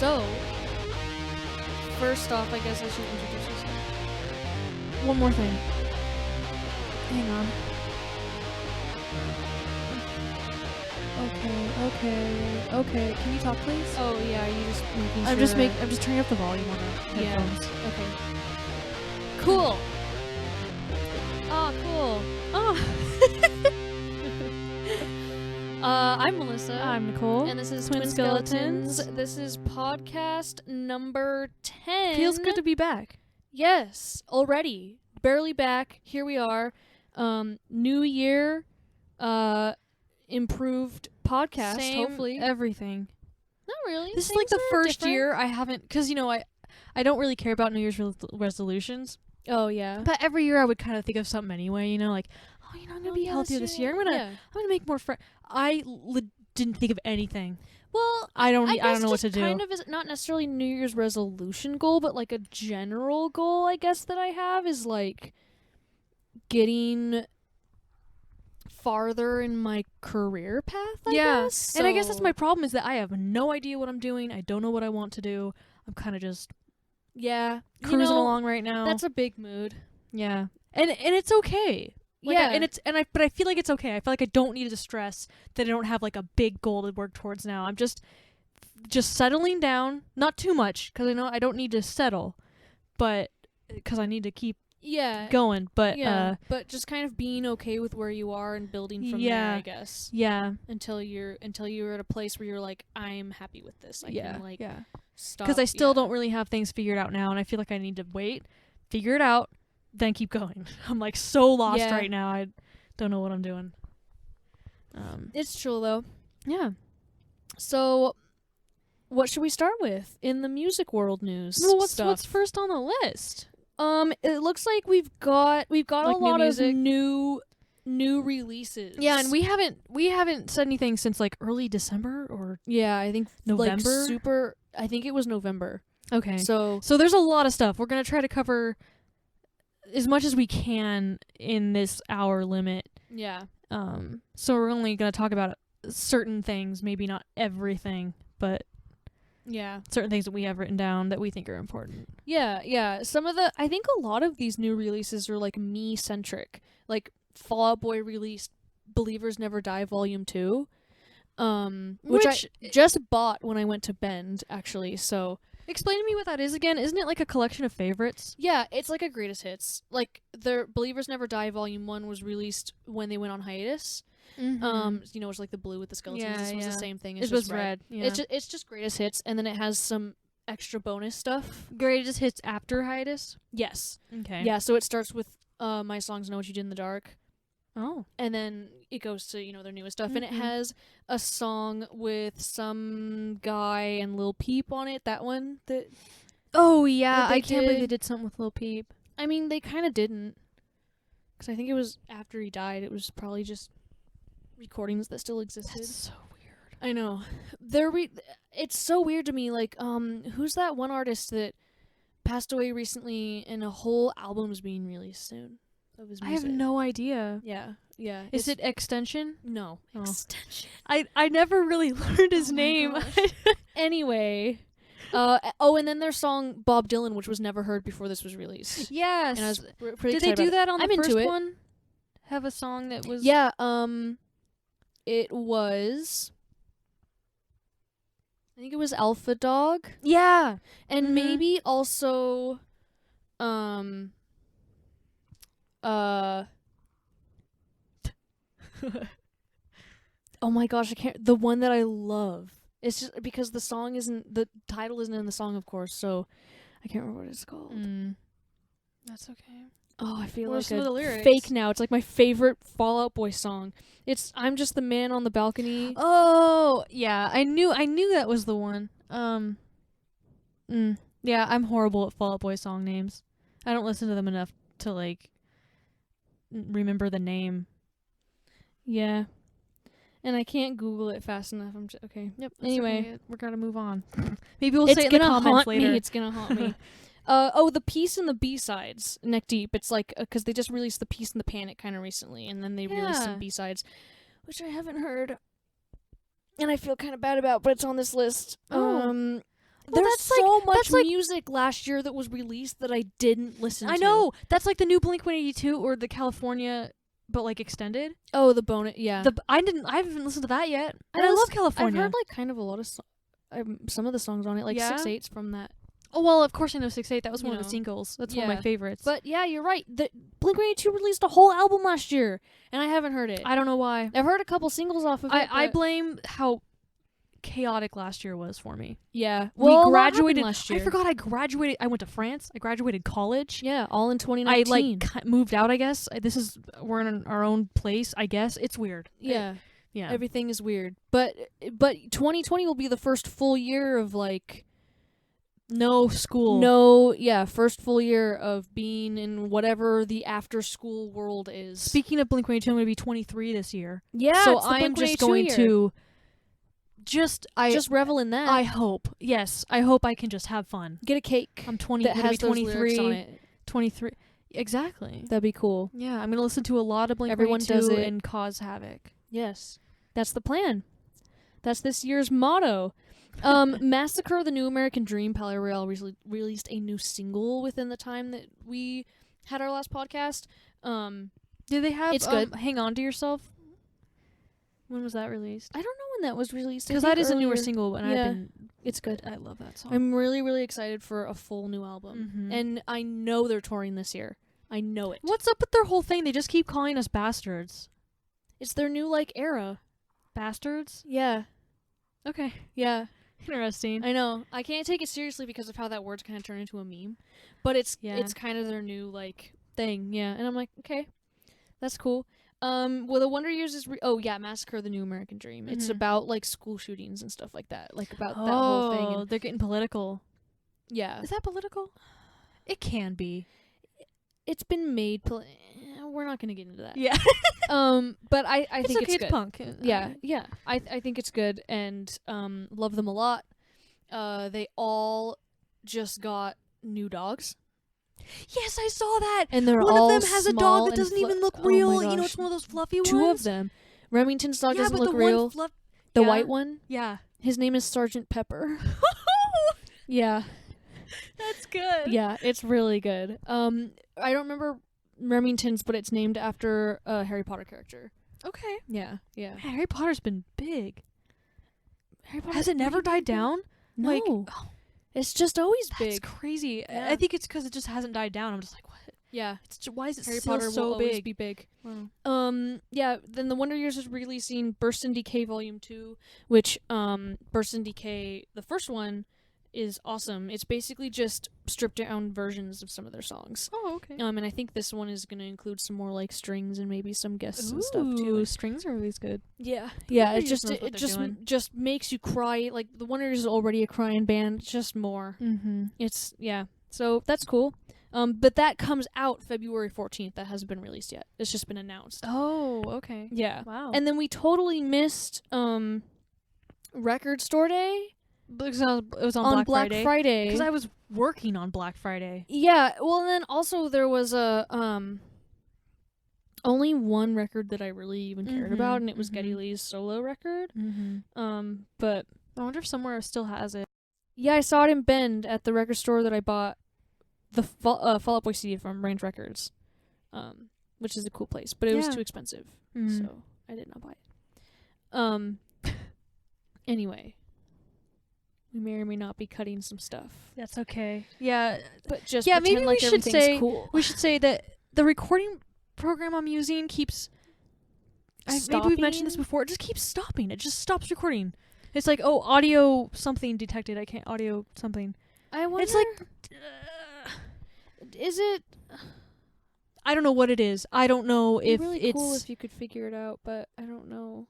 So, first off, I guess I should introduce yourself. One more thing. Hang on. Okay. Can you talk, please? Oh yeah, are you just making I'm sure? I'm just turning up the volume on the Yeah. headphones. Okay. Cool. Cool. I'm Melissa. I'm Nicole. And this is Twin Twin Skeletons. This is podcast number 10. Feels good to be back. Yes, already. Barely back. Here we are. New year, improved podcast, Same hopefully. everything. Not really. This is like the Things are first different. year I haven't, because, you know, I don't really care about New Year's resolutions. Oh, yeah. But every year I would kind of think of something anyway, you know, like, oh, you know, I'm going to be healthier this year. I'm going to make more friends. I didn't think of anything. Well, I don't know what to do. Kind of is not necessarily New Year's resolution goal, but like a general goal, I guess, that I have is like getting farther in my career path, I guess. And I guess that's So- my problem is that I have no idea what I'm doing. I don't know what I want to do. I'm kind of just Yeah. cruising along right now. That's a big mood. Yeah. And it's okay. Like, Yeah. But I feel like it's okay. I feel like I don't need to stress that I don't have like a big goal to work towards now. I'm just settling down, not too much, because I know I don't need to settle, but because I need to keep going. But but just kind of being okay with where you are and building from there, Yeah. I guess. yeah, Until you're at a place where you're like, I'm happy with this. I can like stop. because I still don't really have things figured out now, and I feel like I need to wait, figure it out, then keep going. I'm like so lost Yeah. right now. I don't know what I'm doing. It's chill though. Yeah. So, what should we start with in the music world news? Well, what's stuff? first on the list? It looks like we've got Like a new lot of music? new releases. Yeah, and we haven't said anything since like early December or I think November? I think it was November. okay. So So there's a lot of stuff. We're gonna try to cover as much as we can in this hour limit. yeah, So we're only gonna talk about certain things, maybe not everything, but yeah, certain things that we have written down that we think are important. yeah. I think a lot of these new releases are like me centric. Like Fall Out Boy released Believers Never Die Volume 2. Which I just bought when I went to Bend, actually. So explain to me what that is again. Isn't it like a collection of favorites? yeah, it's like a greatest hits. Like their Believers Never Die Volume 1 was released when they went on hiatus. You know, it's like the blue with the skeletons. Yeah, This was yeah. the same thing. It It's was just red. Yeah. It's just greatest hits, and then it has some extra bonus stuff. greatest hits after hiatus. Yes. Okay. Yeah. So it starts with My Songs Know What You Did in the Dark, Oh. and then it goes to their newest stuff, and it Mhm. has a song with some guy and Lil Peep on it. That one that Oh yeah. What they I can't believe did- they did something with Lil Peep. I mean they kind of didn't, because I think it was after he died. It was probably just recordings that still existed. That's so weird. I know. It's so weird to me. Like, who's that one artist that passed away recently and a whole album's being released soon of his I music? have no idea. Yeah. Is it Extension? No. Oh. Extension. I never really learned his Oh my name. gosh. Anyway. And then their song Bob Dylan, which was never heard before this was released. Yes. And I was pretty Did they excited do about it. that on I'm the into first it. one? Have a song that was Yeah, it was, I think it was Alpha Dog. Yeah. And Mhm. maybe also, oh my gosh, I can't, the one that I love. It's just because the title isn't in the song, of course, so I can't remember what it's called. That's okay. Oh, I feel Or like some of the a lyrics. fake now. It's like my favorite Fall Out Boy song. It's I'm Just the Man on the Balcony. Oh, yeah. I knew that was the one. Yeah, I'm horrible at Fall Out Boy song names. I don't listen to them enough to like remember the name. Yeah. And I can't Google it fast enough. I'm just, okay. Yep. Anyway. okay. We're gonna move on. Maybe we'll It's say it in the gonna comments haunt later. me. It's gonna haunt me. The Peace and the B-sides, Neck Deep. It's like, because they just released the Peace and the Panic kind of recently, and then they released Yeah. some B-sides, which I haven't heard, and I feel kind of bad about, but it's on this list. Oh. there's so much music last year that was released that I didn't listen to. I know. That's like the new Blink-182 or the California, but like extended. Oh, the bonus. Yeah. I haven't listened to that yet. And I love California. I've heard like kind of a lot of some of the songs on it, like 6/8 from that. Oh, well, of course I know 6/8. That was one of the singles. That's one of my favorites. But yeah, you're right. The Blink-182 released a whole album last year, and I haven't heard it. I don't know why. I've heard a couple singles off of it. I blame how chaotic last year was for me. Yeah. Well, we graduated last year. I forgot I graduated. I went to France. I graduated college. Yeah, all in 2019. I moved out, I guess. We're in our own place, I guess. It's weird. Yeah. Yeah. Everything is weird. But 2020 will be the first full year of like no school. First full year of being in whatever the after school world is. Speaking of Blink-182, I'm going to be 23 this year. Yeah, so I am just going to just revel in that. I hope. Yes, I hope I can just have fun. Get a cake. I'm 20. That has 23 on it. 23. Exactly. That'd be cool. Yeah, I'm going to listen to a lot of Blink-182 Everyone does it and cause havoc. Yes. That's the plan. That's this year's motto. Massacre: The New American Dream. Ariel recently released a new single within the time that we had our last podcast. Did they have it's good. Hang On to Yourself? When was that released? I don't know when that was released. Because that is a newer single, and it's good. I love that song. I'm really, really excited for a full new album. Mm-hmm. And I know they're touring this year. I know it. What's up with their whole thing? They just keep calling us bastards. It's their new, like, era. Bastards? Yeah. Okay. Yeah. Interesting. I know. I can't take it seriously because of how that word's kind of turned into a meme. But it's kind of their new, like, thing. Yeah. And I'm like, okay. That's cool. Well, the Wonder Years is Massacre: The New American Dream. It's about like school shootings and stuff like that, like about that whole thing. Oh, they're getting political. Yeah, is that political? It can be. It's been made. We're not gonna get into that. Yeah. But I think it's good. It's punk. Yeah, yeah. I think it's good and love them a lot. They all just got new dogs. Yes, I saw that. And they're one all of them has a dog that doesn't even look real. Oh you know, it's one of those fluffy ones. Two of them. Remington's dog doesn't look the real. The yeah. white one. Yeah. His name is Sergeant Pepper. Yeah. That's good. Yeah, it's really good. I don't remember Remington's, but it's named after a Harry Potter character. Okay. Yeah, yeah. Man, Harry Potter's been big. Has it never died down? No. Like, it's just always big. That's crazy. Yeah. I think it's because it just hasn't died down. I'm just like, what? Yeah. Why is it Harry still Potter so will big? always be big. Wow. Yeah, then the Wonder Years is releasing Burst and Decay Volume 2, which, Burst and Decay, the first one, is awesome. It's basically just stripped down versions of some of their songs. Oh, okay. And I think this one is going to include some more, like, strings and maybe some guests and stuff, too. Strings are always good. Yeah. Yeah, it just makes you cry. Like, the Wonder Years is already a crying band. It's just more. Mm-hmm. Yeah. So, that's cool. But that comes out February 14th. That hasn't been released yet. It's just been announced. Oh, okay. Yeah. Wow. And then we totally missed Record Store Day. Because it was on Black Friday. Because I was working on Black Friday. Yeah. Well, and then also there was a only one record that I really even cared about, and it was Geddy Lee's solo record. Mm-hmm. But I wonder if somewhere still has it. Yeah, I saw it in Bend at the record store that I bought the Fall Out Boy CD from Range Records, which is a cool place, but it was too expensive, so I did not buy it. Anyway, we may or may not be cutting some stuff. That's okay. Yeah, but just maybe like we should say cool. We should say that the recording program I'm using keeps. Maybe we've mentioned this before. It just keeps stopping. It just stops recording. It's like, oh, audio something detected. I can't audio something. I wonder. It's like. Is it? I don't know what it is. I don't know if really it's cool if you could figure it out, but I don't know.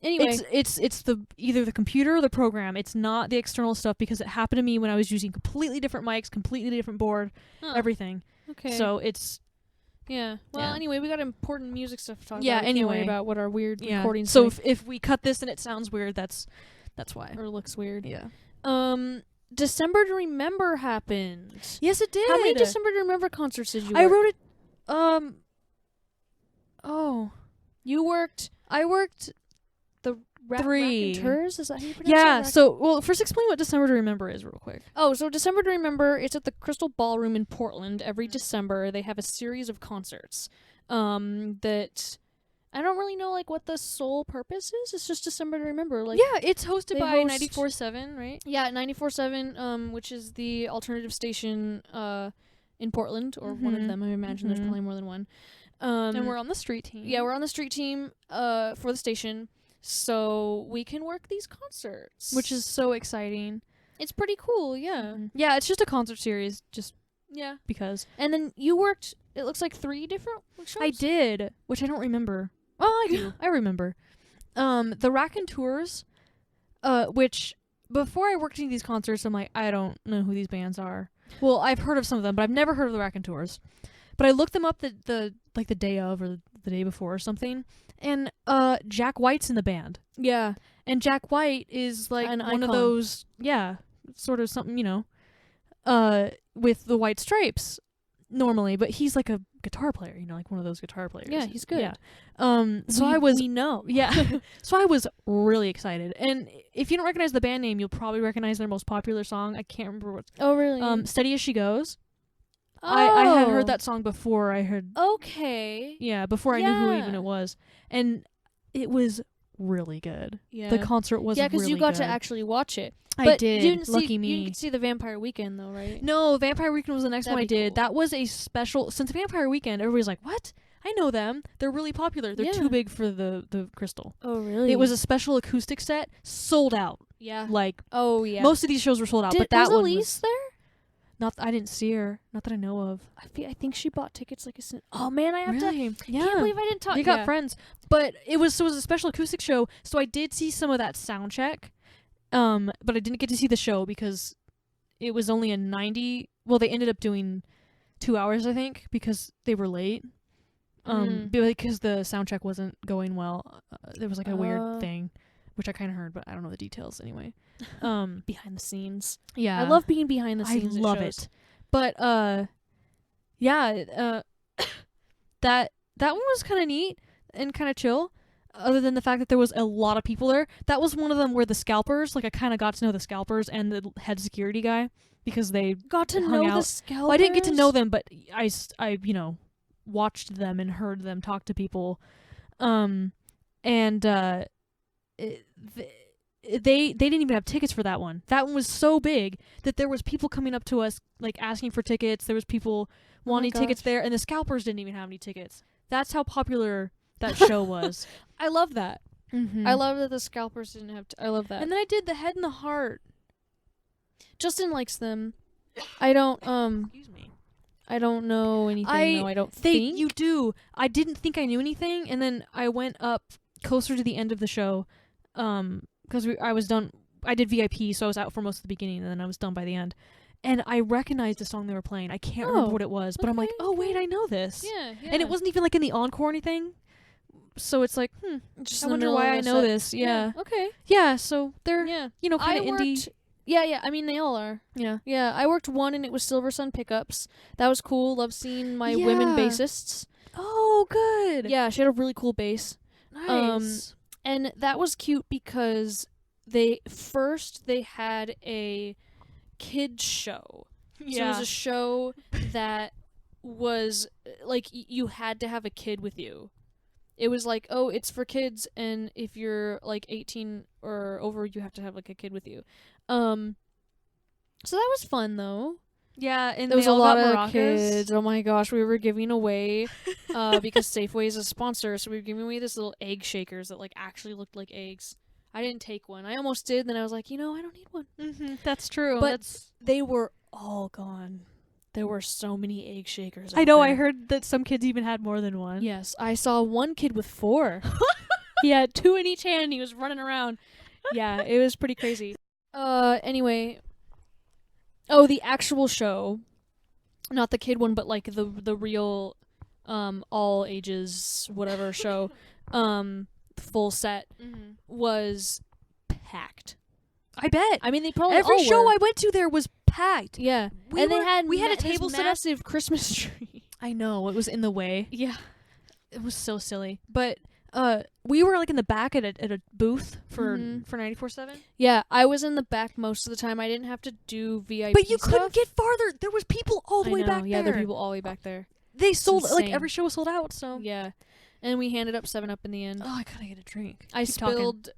Anyway, it's the either the computer or the program. It's not the external stuff because it happened to me when I was using completely different mics, completely different board, everything. Okay. So it's Well, anyway, we got important music stuff to talk about. Yeah. We can't Anyway, worry about what our weird recordings. So if we cut this and it sounds weird, that's why. Or looks weird. Yeah. December to Remember happened. Yes, it did. How many December to Remember concerts did you work? I wrote it. Oh. You worked. I worked the 3. Raconteurs? Is that how you pronounce it? Yeah. So, well, first explain what December to Remember is real quick. Oh, so December to Remember, it's at the Crystal Ballroom in Portland every December. They have a series of concerts. That I don't really know like what the sole purpose is. It's just December to Remember. Like yeah, it's hosted by host 94.7, right? Yeah, 94.7, which is the alternative station in Portland, or one of them. I imagine there's probably more than one. And we're on the street team. Yeah, we're on the street team for the station, so we can work these concerts, which is so exciting. It's pretty cool, yeah. Yeah, it's just a concert series, just yeah. because. And then you worked, it looks like 3 different shows? I did, which I don't remember. Oh, I do. I remember. The Raconteurs, which before I worked in these concerts, I'm like, I don't know who these bands are. Well, I've heard of some of them, but I've never heard of the Raconteurs. But I looked them up the day of or the day before or something, and Jack White's in the band. Yeah. And Jack White is like an one icon. of those, sort of something, with the white stripes normally, but he's like a guitar player, like one of those guitar players. Yeah, he's good. Yeah. We know. Yeah. So I was really excited. And if you don't recognize the band name, you'll probably recognize their most popular song. I can't remember what. Oh, really? Steady As She Goes. Oh. I had heard that song before I heard. Okay. Yeah, before I knew who even it was. And it was really good. Yeah. The concert was really good. Yeah, because you got to actually watch it. I but did. You didn't Lucky me. You didn't see the Vampire Weekend, though, right? No, Vampire Weekend was the next That'd one I be did. cool. That was a special. Since Vampire Weekend, everybody's like, what? I know them. They're really popular. They're too big for the Crystal. Oh, really? It was a special acoustic set, sold out. Yeah. Like, oh, yeah. most of these shows were sold out, but that was one Elise there? Not. I didn't see her. Not that I know of. I think she bought tickets like a. Oh man, I have to. Really? Yeah. Can't believe I didn't talk. You got friends, but it was a special acoustic show, so I did see some of that sound check, but I didn't get to see the show because it was only a 90. Well, they ended up doing 2 hours, I think, because they were late. Because the sound check wasn't going well. There was like a weird thing, which I kind of heard, but I don't know the details anyway. Behind the scenes. Yeah. I love being behind the scenes. I love it. But that one was kind of neat and kind of chill. Other than the fact that there was a lot of people there, that was one of them where the scalpers, like I kind of got to know the scalpers and the head security guy because they got to hung know out. the scalpers. Well, I didn't get to know them, but I watched them and heard them talk to people, they didn't even have tickets for that one. That one was so big that there was people coming up to us like asking for tickets. There was people wanting tickets there, and the scalpers didn't even have any tickets. That's how popular that show was. I love that. Mm-hmm. I love that the scalpers didn't have. I love that. And then I did the Head and the Heart. Justin likes them. I don't. Excuse me. I don't know anything. I don't think you do. I didn't think I knew anything, and then I went up closer to the end of the show, because I was done. I did VIP, so I was out for most of the beginning, and then I was done by the end. And I recognized the song they were playing. I can't remember what it was, but I'm like, oh wait, I know this. Yeah. And it wasn't even like in the encore or anything. So it's like, Just I wonder why I know this. Yeah. Okay. Yeah. So they're kind of worked, indie. Yeah. I mean, they all are. Yeah. Yeah. I worked one, and it was Silver Sun Pickups. That was cool. Love seeing my women bassists. Oh, good. Yeah, she had a really cool bass. Nice. And that was cute because they had a kids show. Yeah. So it was a show that was like you had to have a kid with you. It was like, oh, it's for kids, and if you're like 18 or over, you have to have like a kid with you. So that was fun though. Yeah, and there was a lot of maracas. kids. Oh my gosh, we were giving away because Safeway is a sponsor, so we were giving away this little egg shakers that like actually looked like eggs. I didn't take one. I almost did, then I was like, I don't need one. Mm-hmm, that's true. But they were all gone. There were so many egg shakers. I know. there. I heard that some kids even had more than one. Yes, I saw one kid with 4. He had 2 in each hand, and he was running around. Yeah, it was pretty crazy. Anyway. Oh, the actual show. Not the kid one, but like the real all ages whatever show. Full set was packed. I bet. I mean, they probably every all show were. I went to there was packed. Yeah, we had a table set up. Massive Christmas tree. I know, it was in the way. Yeah, it was so silly. But we were like in the back at a booth for 94.7. Yeah, I was in the back most of the time. I didn't have to do VIP But you stuff. couldn't get farther. There was people all the way back Yeah, there. there were people all the way back there. They sold like insane. every show was sold out. So Yeah, and we handed up 7-Up in the end. oh, I gotta get a drink. I Keep talking. spilled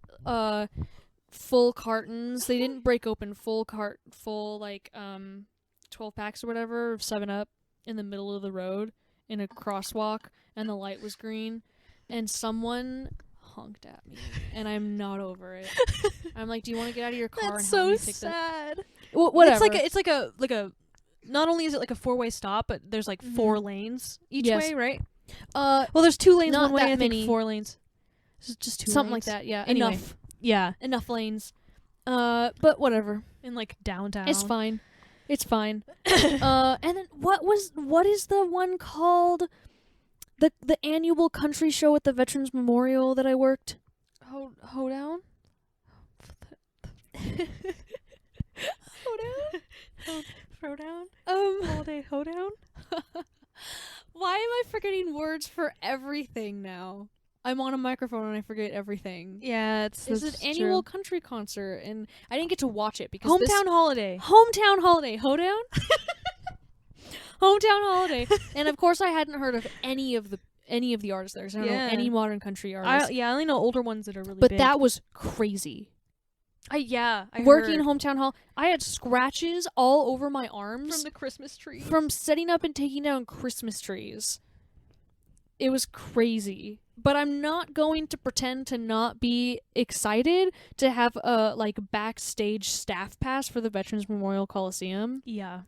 full cartons. They didn't break open full 12 packs or whatever of 7-Up in the middle of the road in a crosswalk, and the light was green, and someone honked at me, and I'm not over it. I'm like, do you want to get out of your car That's and help so me fix sad. that? Whatever. It's like a. Not only is it like a 4-way stop, but there's like 4 lanes each way, right? Well, there's 2 lanes not one way. that I think many. 4 lanes. Just 2 something lanes. like that. Yeah. Anyway. Enough. Yeah, Enough lanes. But whatever. in like downtown. It's fine. It's fine. And then what is the one called? The annual country show at the Veterans Memorial that I worked? Hoedown? Throwdown? Holiday hoedown? Why am I forgetting words for everything now? I'm on a microphone and I forget everything. Yeah, It's an annual country concert, and I didn't get to watch it because hometown holiday. Hometown holiday. Hoedown? Hometown holiday. And of course I hadn't heard of any of the artists there. So I don't know any modern country artists. I only know older ones that are really but big. that was crazy. I Working heard. hometown hall, I had scratches all over my arms From the Christmas tree. from setting up and taking down Christmas trees. It was crazy. But I'm not going to pretend to not be excited to have a backstage staff pass for the Veterans Memorial Coliseum. Yeah.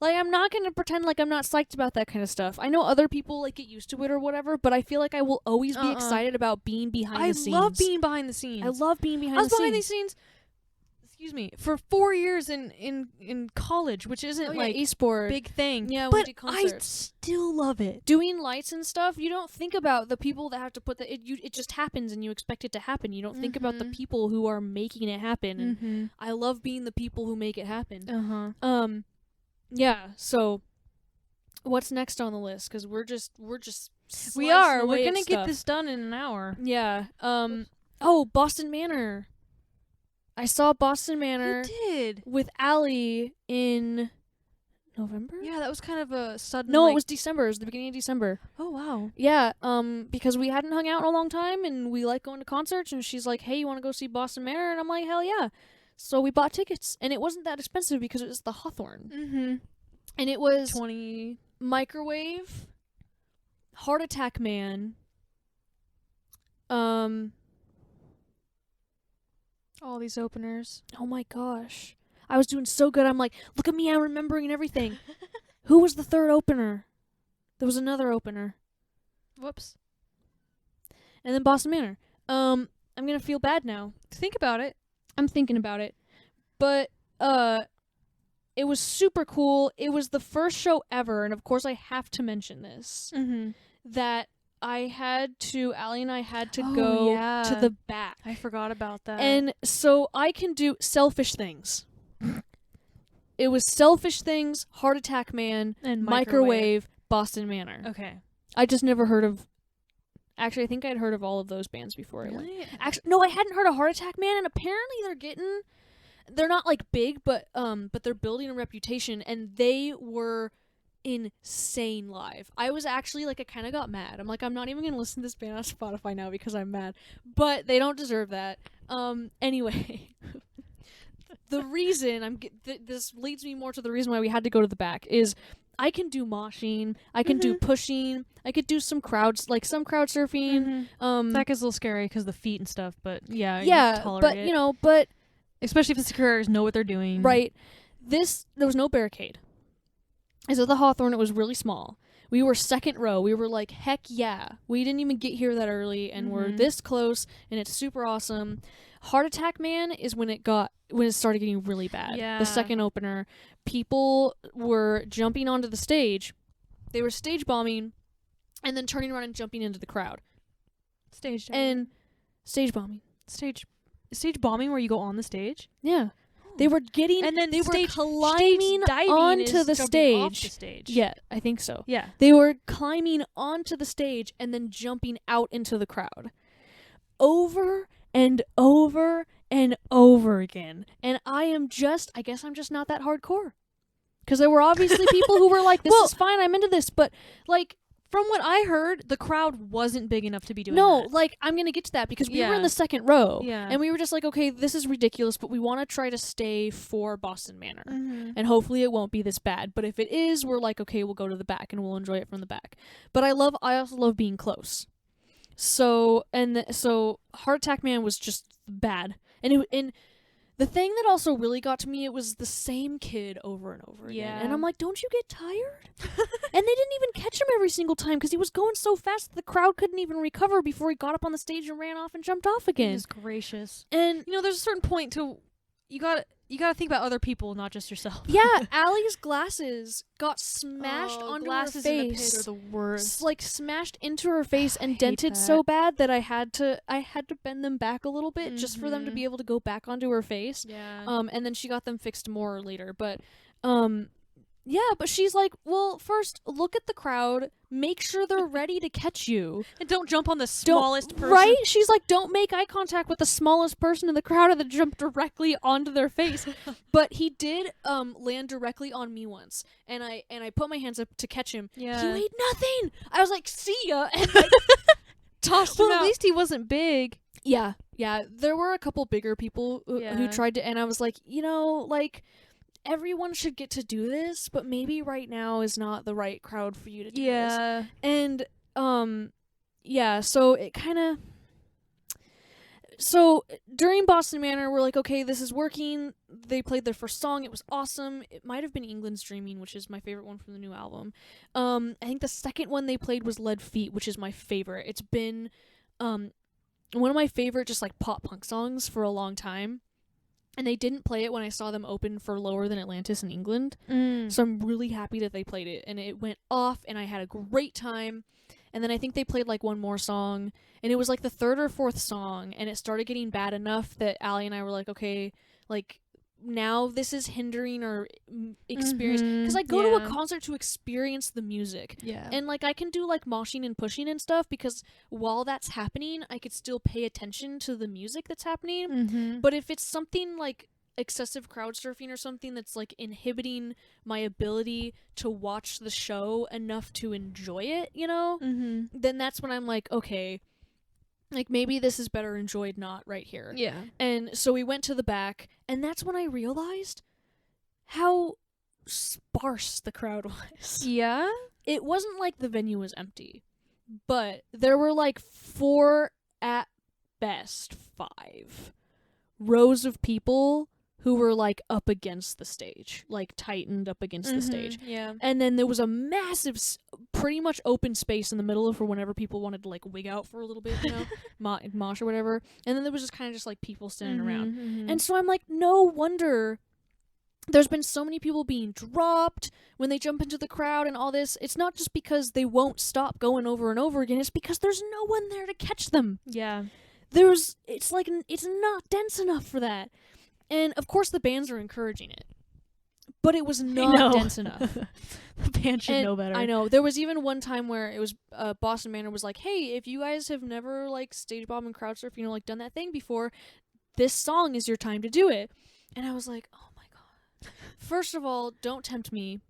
I'm not going to pretend like I'm not psyched about that kind of stuff. I know other people get used to it or whatever, but I feel like I will always be excited about being behind the scenes. I love being behind the scenes. I love being behind the scenes. I was behind these scenes. Excuse me, for 4 years in college, which isn't eSport. big thing. Yeah, but we did concerts. I still love it. Doing lights and stuff, you don't think about the people that have to put it just happens and you expect it to happen. You don't think about the people who are making it happen. And I love being the people who make it happen. Yeah, so what's next on the list? Because we're just we are. slicing away We're at gonna stuff. get this done in an hour. Yeah. Boston Manor. I saw Boston Manor You did. with Allie in November? Yeah, that was kind of a sudden. No, it was December. It was the beginning of December. Oh wow. Yeah, because we hadn't hung out in a long time, and we like going to concerts, and she's like, hey, you want to go see Boston Manor? And I'm like, hell yeah. So we bought tickets, and it wasn't that expensive because it was the Hawthorne. And it was 20 Microwave, Heart Attack Man, all these openers. oh my gosh. I was doing so good. I'm like, look at me, I'm remembering everything. Who was the third opener? There was another opener. Whoops. And then Boston Manor. I'm gonna feel bad now. Think about it. I'm thinking about it. But, it was super cool. It was the first show ever, and of course I have to mention this, that Allie and I had to go to the back. I forgot about that. And so I can do selfish things. It was Selfish Things, Heart Attack Man, and Microwave, Boston Manor. Okay. I just never heard of... Actually, I think I'd heard of all of those bands before I went. Really? Actually, no, I hadn't heard of Heart Attack Man, and apparently they're not big, but they're building a reputation, and they were insane live. I was actually I kind of got mad. I'm like, I'm not even gonna listen to this band on Spotify now because I'm mad, but they don't deserve that. Anyway, the reason this leads me more to the reason why we had to go to the back is I can do moshing, I can do pushing, I could do some crowd surfing. That gets a little scary because the feet and stuff, but yeah, you yeah, tolerate but it. but especially if the securities know what they're doing. right, there was no barricade. Is at the Hawthorne, it was really small. We were second row. We were like, heck yeah. We didn't even get here that early, and we're this close, and it's super awesome. Heart Attack Man is when it started getting really bad. Yeah. The second opener. People were jumping onto the stage. They were stage bombing, and then turning around and jumping into the crowd. Stage bombing. Stage bombing where you go on the stage? Yeah. They were getting, and then they stage, were climbing onto the stage. Off the stage. Yeah, I think so. Yeah. They were climbing onto the stage and then jumping out into the crowd. over and over and over again. And I guess I'm just not that hardcore. Because there were obviously people who were like, this is fine, I'm into this. But, like, from what I heard, the crowd wasn't big enough to be doing that. No, like, I'm going to get to that because we were in the second row. Yeah. And we were just like, okay, this is ridiculous, but we want to try to stay for Boston Manor. Mm-hmm. And hopefully it won't be this bad. But if it is, we're like, okay, we'll go to the back and we'll enjoy it from the back. But I also love being close. So Heart Attack Man was just bad. And the thing that also really got to me, it was the same kid over and over again. And I'm like, don't you get tired? And they didn't even catch him every single time because he was going so fast that the crowd couldn't even recover before he got up on the stage and ran off and jumped off again. Goodness gracious. And there's a certain point to you gotta think about other people, not just yourself. Yeah, Allie's glasses got smashed onto her face. In the pit are the worst. Like smashed into her face and dented so bad that I had to bend them back a little bit just for them to be able to go back onto her face. Yeah. And then she got them fixed more later, but yeah, but she's like, well, first look at the crowd, make sure they're ready to catch you. And don't jump on the smallest person. Right? She's like, don't make eye contact with the smallest person in the crowd and then jump directly onto their face. But he did land directly on me once. And I put my hands up to catch him. Yeah. He weighed nothing. I was like, see ya. And I tossed him out. Well, at least he wasn't big. Yeah. Yeah. There were a couple bigger people who tried to, and I was like, like, everyone should get to do this, but maybe right now is not the right crowd for you to do this. And so it kind of during Boston Manor we're like, okay, this is working. They played their first song. It was awesome. It might have been England's Dreaming, which is my favorite one from the new album. I think the second one they played was Lead Feet, which is my favorite. It's been one of my favorite just like pop punk songs for a long time. And they didn't play it when I saw them open for Lower Than Atlantis in England. So I'm really happy that they played it. And it went off, and I had a great time. And then I think they played, like, one more song. And it was, like, the third or fourth song. And it started getting bad enough that Allie and I were like, okay, like, now this is hindering our experience. Because I go to a concert to experience the music. Yeah. And, like, I can do, like, moshing and pushing and stuff because while that's happening, I could still pay attention to the music that's happening. But if it's something, like, excessive crowd surfing or something that's, like, inhibiting my ability to watch the show enough to enjoy it, then that's when I'm like, okay, like, maybe this is better enjoyed not right here. Yeah. And so we went to the back, and that's when I realized how sparse the crowd was. Yeah? It wasn't like the venue was empty, but there were, like, 4, at best 5 rows of people who were, like, up against the stage, like, tightened up against the stage. Yeah. And then there was a massive, pretty much open space in the middle for whenever people wanted to, like, wig out for a little bit, mosh or whatever. And then there was just kind of just, like, people standing around. And so I'm like, no wonder there's been so many people being dropped when they jump into the crowd and all this. It's not just because they won't stop going over and over again. It's because there's no one there to catch them. Yeah. It's like, it's not dense enough for that. And, of course, the bands are encouraging it. But it was not dense enough. The band should know better. I know. There was even one time where it was, Boston Manor was like, hey, if you guys have never, like, stage bomb and crowd surf, like, done that thing before, this song is your time to do it. And I was like, oh, my God. First of all, don't tempt me.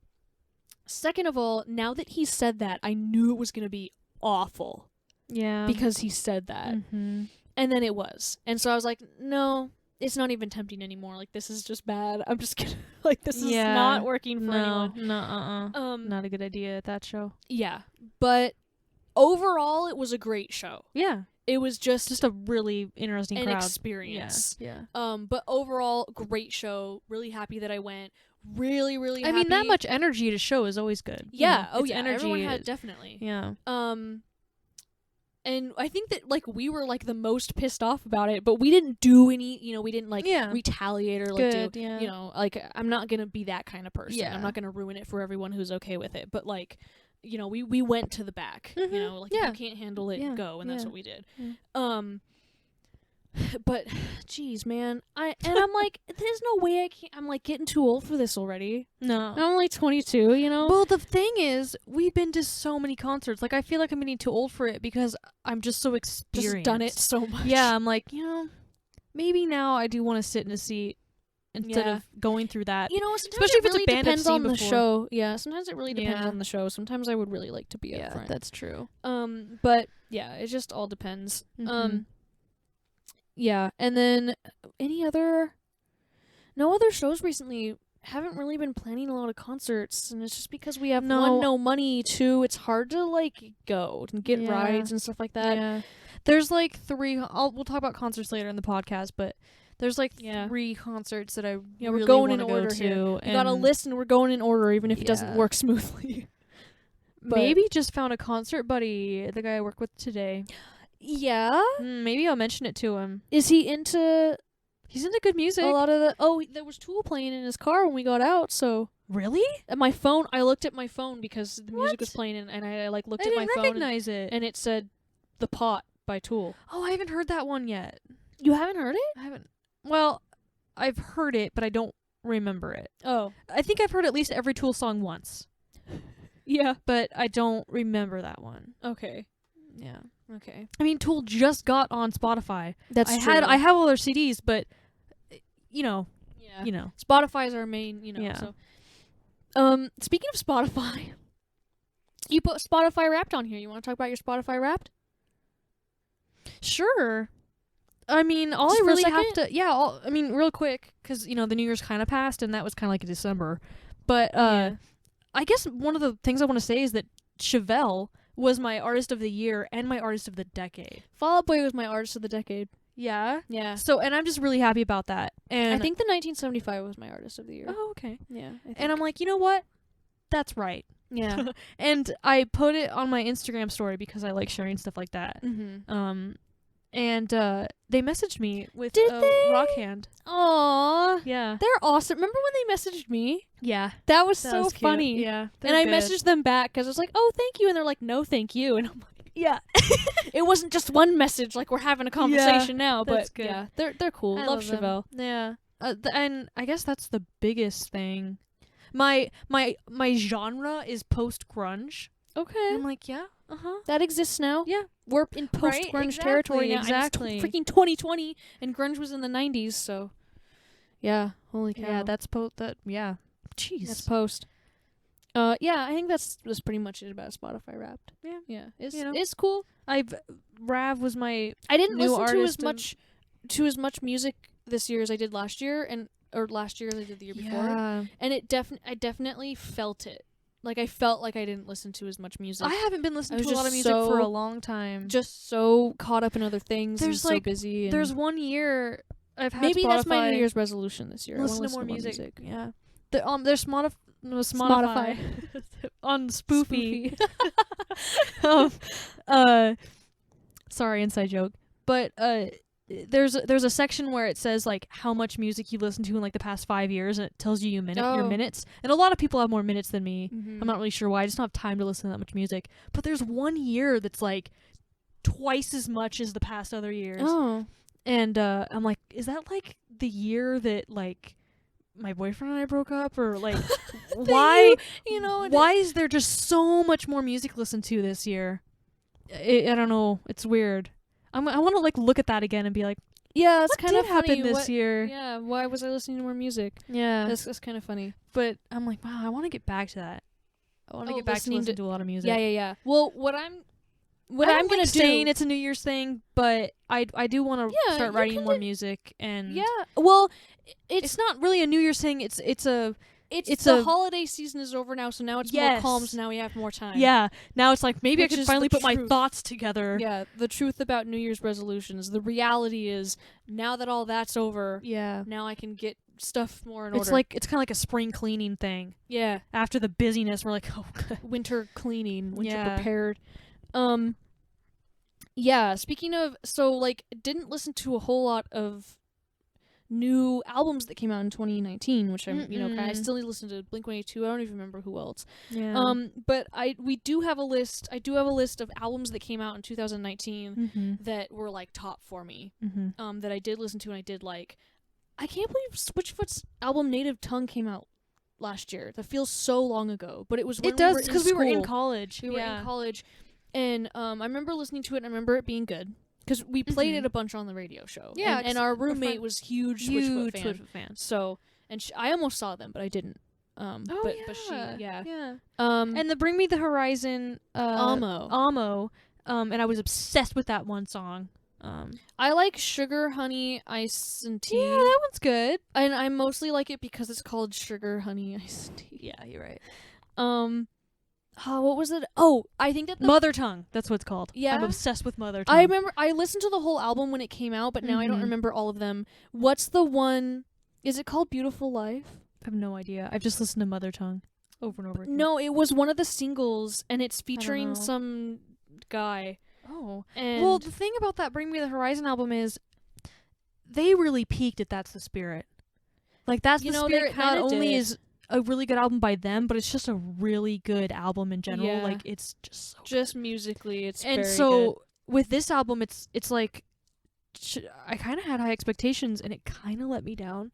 Second of all, now that he said that, I knew it was going to be awful. Yeah. Because he said that. And then it was. And so I was like, no, it's not even tempting anymore. Like, this is just bad. I'm just gonna, like, this is not working for anyone. No, not a good idea at that show. Yeah. But overall, it was a great show. Yeah. It was just a really interesting crowd. Experience. Yeah. But overall, great show. Really happy that I went. Really, really happy. I mean, that much energy to show is always good. Yeah. Energy. Everyone had, definitely. Yeah. And I think that, like, we were, like, the most pissed off about it, but we didn't do any, we didn't, like, retaliate or, like, like, I'm not gonna be that kind of person. Yeah. I'm not gonna ruin it for everyone who's okay with it. But, like, we went to the back, like, if you can't handle it, go, and that's what we did. But, geez, man, I'm like, there's no way I can't. I'm like getting too old for this already. No. I'm only 22, you know. Well, the thing is, we've been to so many concerts. Like, I feel like I'm getting too old for it because I'm just so experienced. Just done it so much. Yeah, I'm like, maybe now I do want to sit in a seat instead of going through that. Sometimes especially it if it's really a band I've depends seen on the before. show. Yeah, sometimes it really depends Yeah. on the show. Sometimes I would really like to be up front. That's true. But yeah, it just all depends. Mm-hmm. Yeah, and then no other shows recently. Haven't really been planning a lot of concerts, and it's just because we have one, no money, two, it's hard to like go and get rides and stuff like that. Yeah. There's like 3. We'll talk about concerts later in the podcast, but there's like 3 concerts that I we're really going in wanna order go here. to. We got a list, and we're going in order, even if it doesn't work smoothly. Maybe just found a concert buddy, the guy I work with today. Yeah. Maybe I'll mention it to him. Is he into? He's into good music. A lot of there was Tool playing in his car when we got out. So really, at my phone, I looked at my phone because the music was playing, and I like looked at my phone. I didn't recognize it, and it said, "The Pot" by Tool. Oh, I haven't heard that one yet. You haven't heard it? I haven't. Well, I've heard it, but I don't remember it. Oh, I think I've heard at least every Tool song once. Yeah, but I don't remember that one. Okay. Yeah. Okay. I mean, Tool just got on Spotify. That's true. I have all their CDs, but Yeah. You know. Spotify's our main, Yeah. So speaking of Spotify, you put Spotify Wrapped on here. You want to talk about your Spotify Wrapped? Sure. I mean, all Just I for a really have second? to I mean, real quick, cuz the New Year's kind of passed and that was kind of like in December. But I guess one of the things I want to say is that Chevelle was my artist of the year and my artist of the decade. Fall Out Boy was my artist of the decade. Yeah. Yeah. So, and I'm just really happy about that. And I think the 1975 was my artist of the year. Oh, okay. Yeah. And I'm like, you know what? That's right. Yeah. And I put it on my Instagram story because I like sharing stuff like that. Mm-hmm. And they messaged me with Did a they? rock hand. Aww. Yeah. They're awesome. Remember when they messaged me? Yeah. That was That so was cute. funny. Yeah. And I messaged them back because I was like, oh, thank you. And they're like, no, thank you. And I'm like, yeah. it wasn't just one message like we're having a conversation now. that's But good. yeah, they're cool. I Love them. Chevelle. Yeah. And I guess that's the biggest thing. My genre is post grunge. Okay. I'm like, yeah. That exists now. Yeah. We're in post grunge territory now. Exactly. And it's freaking 2020 and grunge was in the 90s, so yeah, holy cow. Yeah, that's yeah. Jeez. That's post. Yeah, I think that's pretty much it about Spotify Wrapped. Yeah. Yeah. It's cool. Rav was my I didn't new listen artist to as much music this year as I did last year or last year as I did the year before. And I definitely felt it. Like I felt like I didn't listen to as much music. I haven't been listening to a lot of music for a long time. Just so caught up in other things. There's and so busy. And there's 1 year I've had maybe Spotify. That's my New Year's resolution this year. Listen I to more music. Yeah. There's Spotify on Spoofy. Sorry, inside joke. But there's a section where it says like how much music you listened to in like the past 5 years, and it tells you your minutes. And a lot of people have more minutes than me. Mm-hmm. I'm not really sure why. I just don't have time to listen to that much music. But there's 1 year that's like twice as much as the past other years. Oh. And I'm like, is that like the year that like my boyfriend and I broke up, or like why why is there just so much more music listened to this year? I don't know. It's weird. I want to like look at that again and be like, yeah, it's what kind of did happen funny. this year? Yeah, why was I listening to more music? Yeah, that's kind of funny. But I'm like, wow, I want to get back to that. I want to get back to listening to a lot of music. Yeah. Well, what I'm gonna do. Saying it's a New Year's thing, but I do want to start writing more music. And yeah, well, it's not really a New Year's thing. It's the holiday season is over now, so now it's more calm, so now we have more time. Yeah, now it's like maybe I could finally put my thoughts together. Yeah, the truth about New Year's resolutions. The reality is, now that all that's over, now I can get stuff more in order. It's kind of like a spring cleaning thing. Yeah. After the busyness, we're like, oh, winter cleaning, winter prepared. Yeah, speaking of, so like, didn't listen to a whole lot of new albums that came out in 2019, which I'm, I Mm-mm. still need to listen to Blink-182. I don't even remember who else. Yeah. But we do have a list. I do have a list of albums that came out in 2019 that were like top for me. That I did listen to and I did like. I can't believe Switchfoot's album Native Tongue came out last year. That feels so long ago, but it was when It does, because we were in college. We were in college, and I remember listening to it. And I remember it being good because we played it a bunch on the radio show. Yeah, and our roommate was huge Switchfoot fan. So, and I almost saw them, but I didn't. But she, and the Bring Me the Horizon, Amo, and I was obsessed with that one song. I like Sugar, Honey, Ice, and Tea. Yeah, that one's good. And I mostly like it because it's called Sugar, Honey, Ice, and Tea. Yeah, you're right. What was it? Oh, I think that Mother Tongue. That's what it's called. Yeah, I'm obsessed with Mother Tongue. I remember I listened to the whole album when it came out, but now I don't remember all of them. What's the one? Is it called Beautiful Life? I have no idea. I've just listened to Mother Tongue over and over again. No, it was one of the singles, and it's featuring some guy. Oh. And well, the thing about that Bring Me the Horizon album is they really peaked at That's the Spirit. Like, That's the Spirit not only is a really good album by them, but it's just a really good album in general. Yeah. Like, it's just so just good. Musically, it's and very so good. With this album, it's like I kind of had high expectations, and it kind of let me down.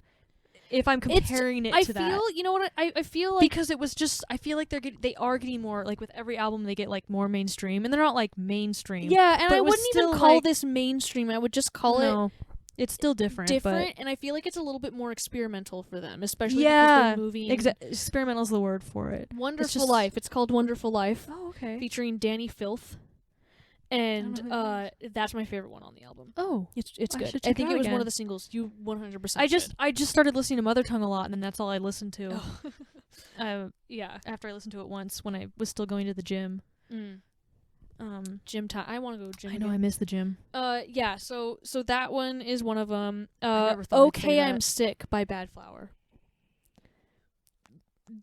If I'm comparing it to that, I feel, you know what, I feel like because it was just, I feel like they are getting more, like with every album they get like more mainstream, and they're not like mainstream. Yeah, and but I wouldn't even call like, this mainstream. I would just call it. It's still different, and I feel like it's a little bit more experimental for them, especially because they're moving. Experimental is the word for it. Wonderful Life. It's called Wonderful Life. Oh, okay. Featuring Danny Filth. And that's my favorite one on the album. Oh, it's good. I think it was one of the singles. You 100%. I just started listening to Mother Tongue a lot, and then that's all I listened to. Yeah. After I listened to it once when I was still going to the gym. Gym time. I want to go to gym. I know, I miss the gym. Yeah. So that one is one of them. Okay, I'm Sick by Bad Flower.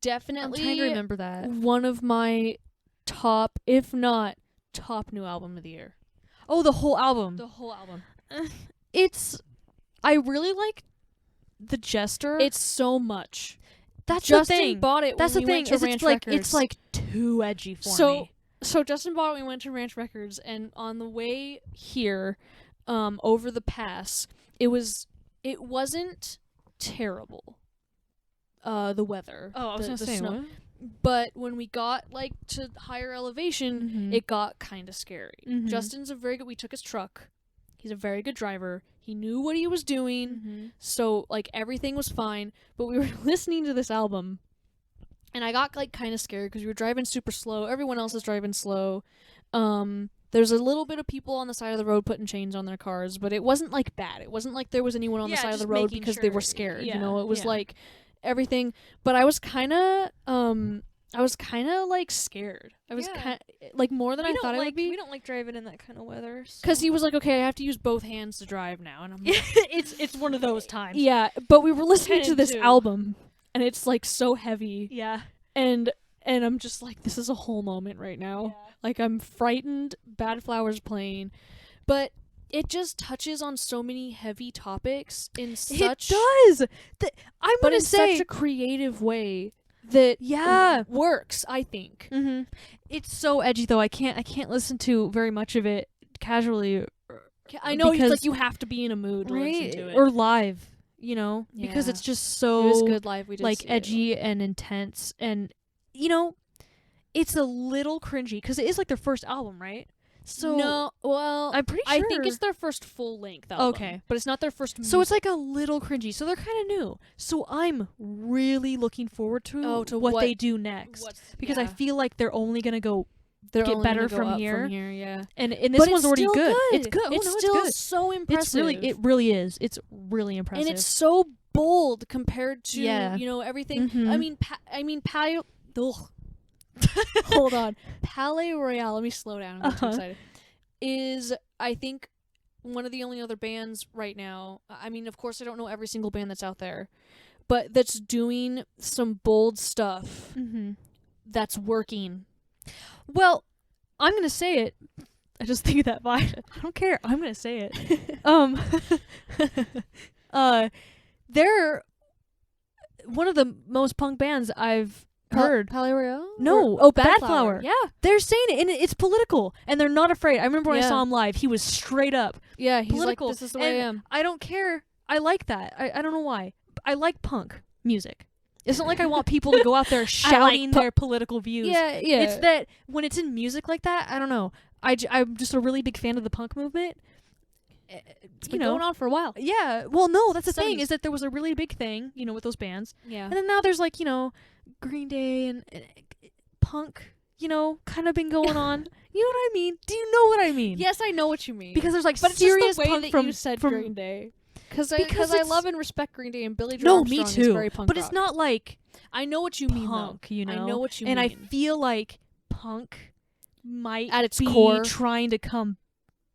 Definitely. I'm trying to remember that. One of my top, if not top, new album of the year. Oh, the whole album. The whole album. I really like The Jester. It's so much. That's Justin the thing. Bought it. That's when the we thing. Went to Is Ranch it's like too edgy for me. So Justin bought it when we went to Ranch Records, and on the way here, over the pass, it wasn't terrible. The weather. Oh, I was gonna say snow. what? But when we got like to higher elevation, it got kind of scary. Justin's we took his truck. He's a very good driver. He knew what he was doing. So like everything was fine, but we were listening to this album and I got like kind of scared because we were driving super slow. Everyone else is driving slow. There's a little bit of people on the side of the road putting chains on their cars, but it wasn't like bad. It wasn't like there was anyone on the side of the road because they were scared. You know, it was like everything, but I was kind of like scared. I was kind like more than I thought I would be. We don't like driving in that kind of weather. Because he was like, okay, I have to use both hands to drive now, and I'm like, it's one of those times. Yeah, but we were listening to this album, and it's like so heavy. Yeah, and I'm just like, this is a whole moment right now. Yeah. Like I'm frightened. Bad Flowers playing, but it just touches on so many heavy topics in such. It does. But in such a creative way that works, I think. It's so edgy though. I can't listen to very much of it casually. I know, because like you have to be in a mood to listen to it, or live. You know, because it's just so. It was good live. We did like edgy and intense, and you know, it's a little cringy because it is like their first album, right? So no, well, I'm pretty sure. I think it's their first full length album. Okay, but it's not their first. So it's like a little cringy. So they're kind of new. So I'm really looking forward to what they do next because I feel like they're only gonna get better from here. Yeah, and this one's already good. It's good. It's still good. So impressive. It really is. It's really impressive, and it's so bold compared to you know everything. I mean, hold on. Palais Royale, let me slow down. I'm too excited. Is, I think, one of the only other bands right now. I mean, of course, I don't know every single band that's out there, but that's doing some bold stuff that's working. Well, I'm going to say it. I just think of that vibe. I don't care. I'm going to say it. they're one of the most punk bands I've heard. Ariel? No, Bad Flower. Yeah. They're saying it, and it's political, and they're not afraid. I remember when I saw him live, he was straight up Yeah, he's political. like, this is the way I am. I don't care. I like that. I don't know why. I like punk music. It's not like I want people to go out there shouting their political views. Yeah. It's that when it's in music like that, I don't know. I'm just a really big fan of the punk movement. It's been going on for a while. Yeah. Well, no, that's the 70s. thing, is that there was a really big thing, with those bands. Yeah. And then now there's like, Green Day and punk, kind of been going on. You know what I mean? Do you know what I mean? Yes, I know what you mean. Because there's like but serious it's just the way punk that from you said from Green Day. Because Because I it's- love and respect Green Day, and Billy Joe No, Armstrong me is too. very punk But rock. it's not like I know what you mean, punk, though. you know. I know what you and mean. I feel like punk might At its be core. trying to come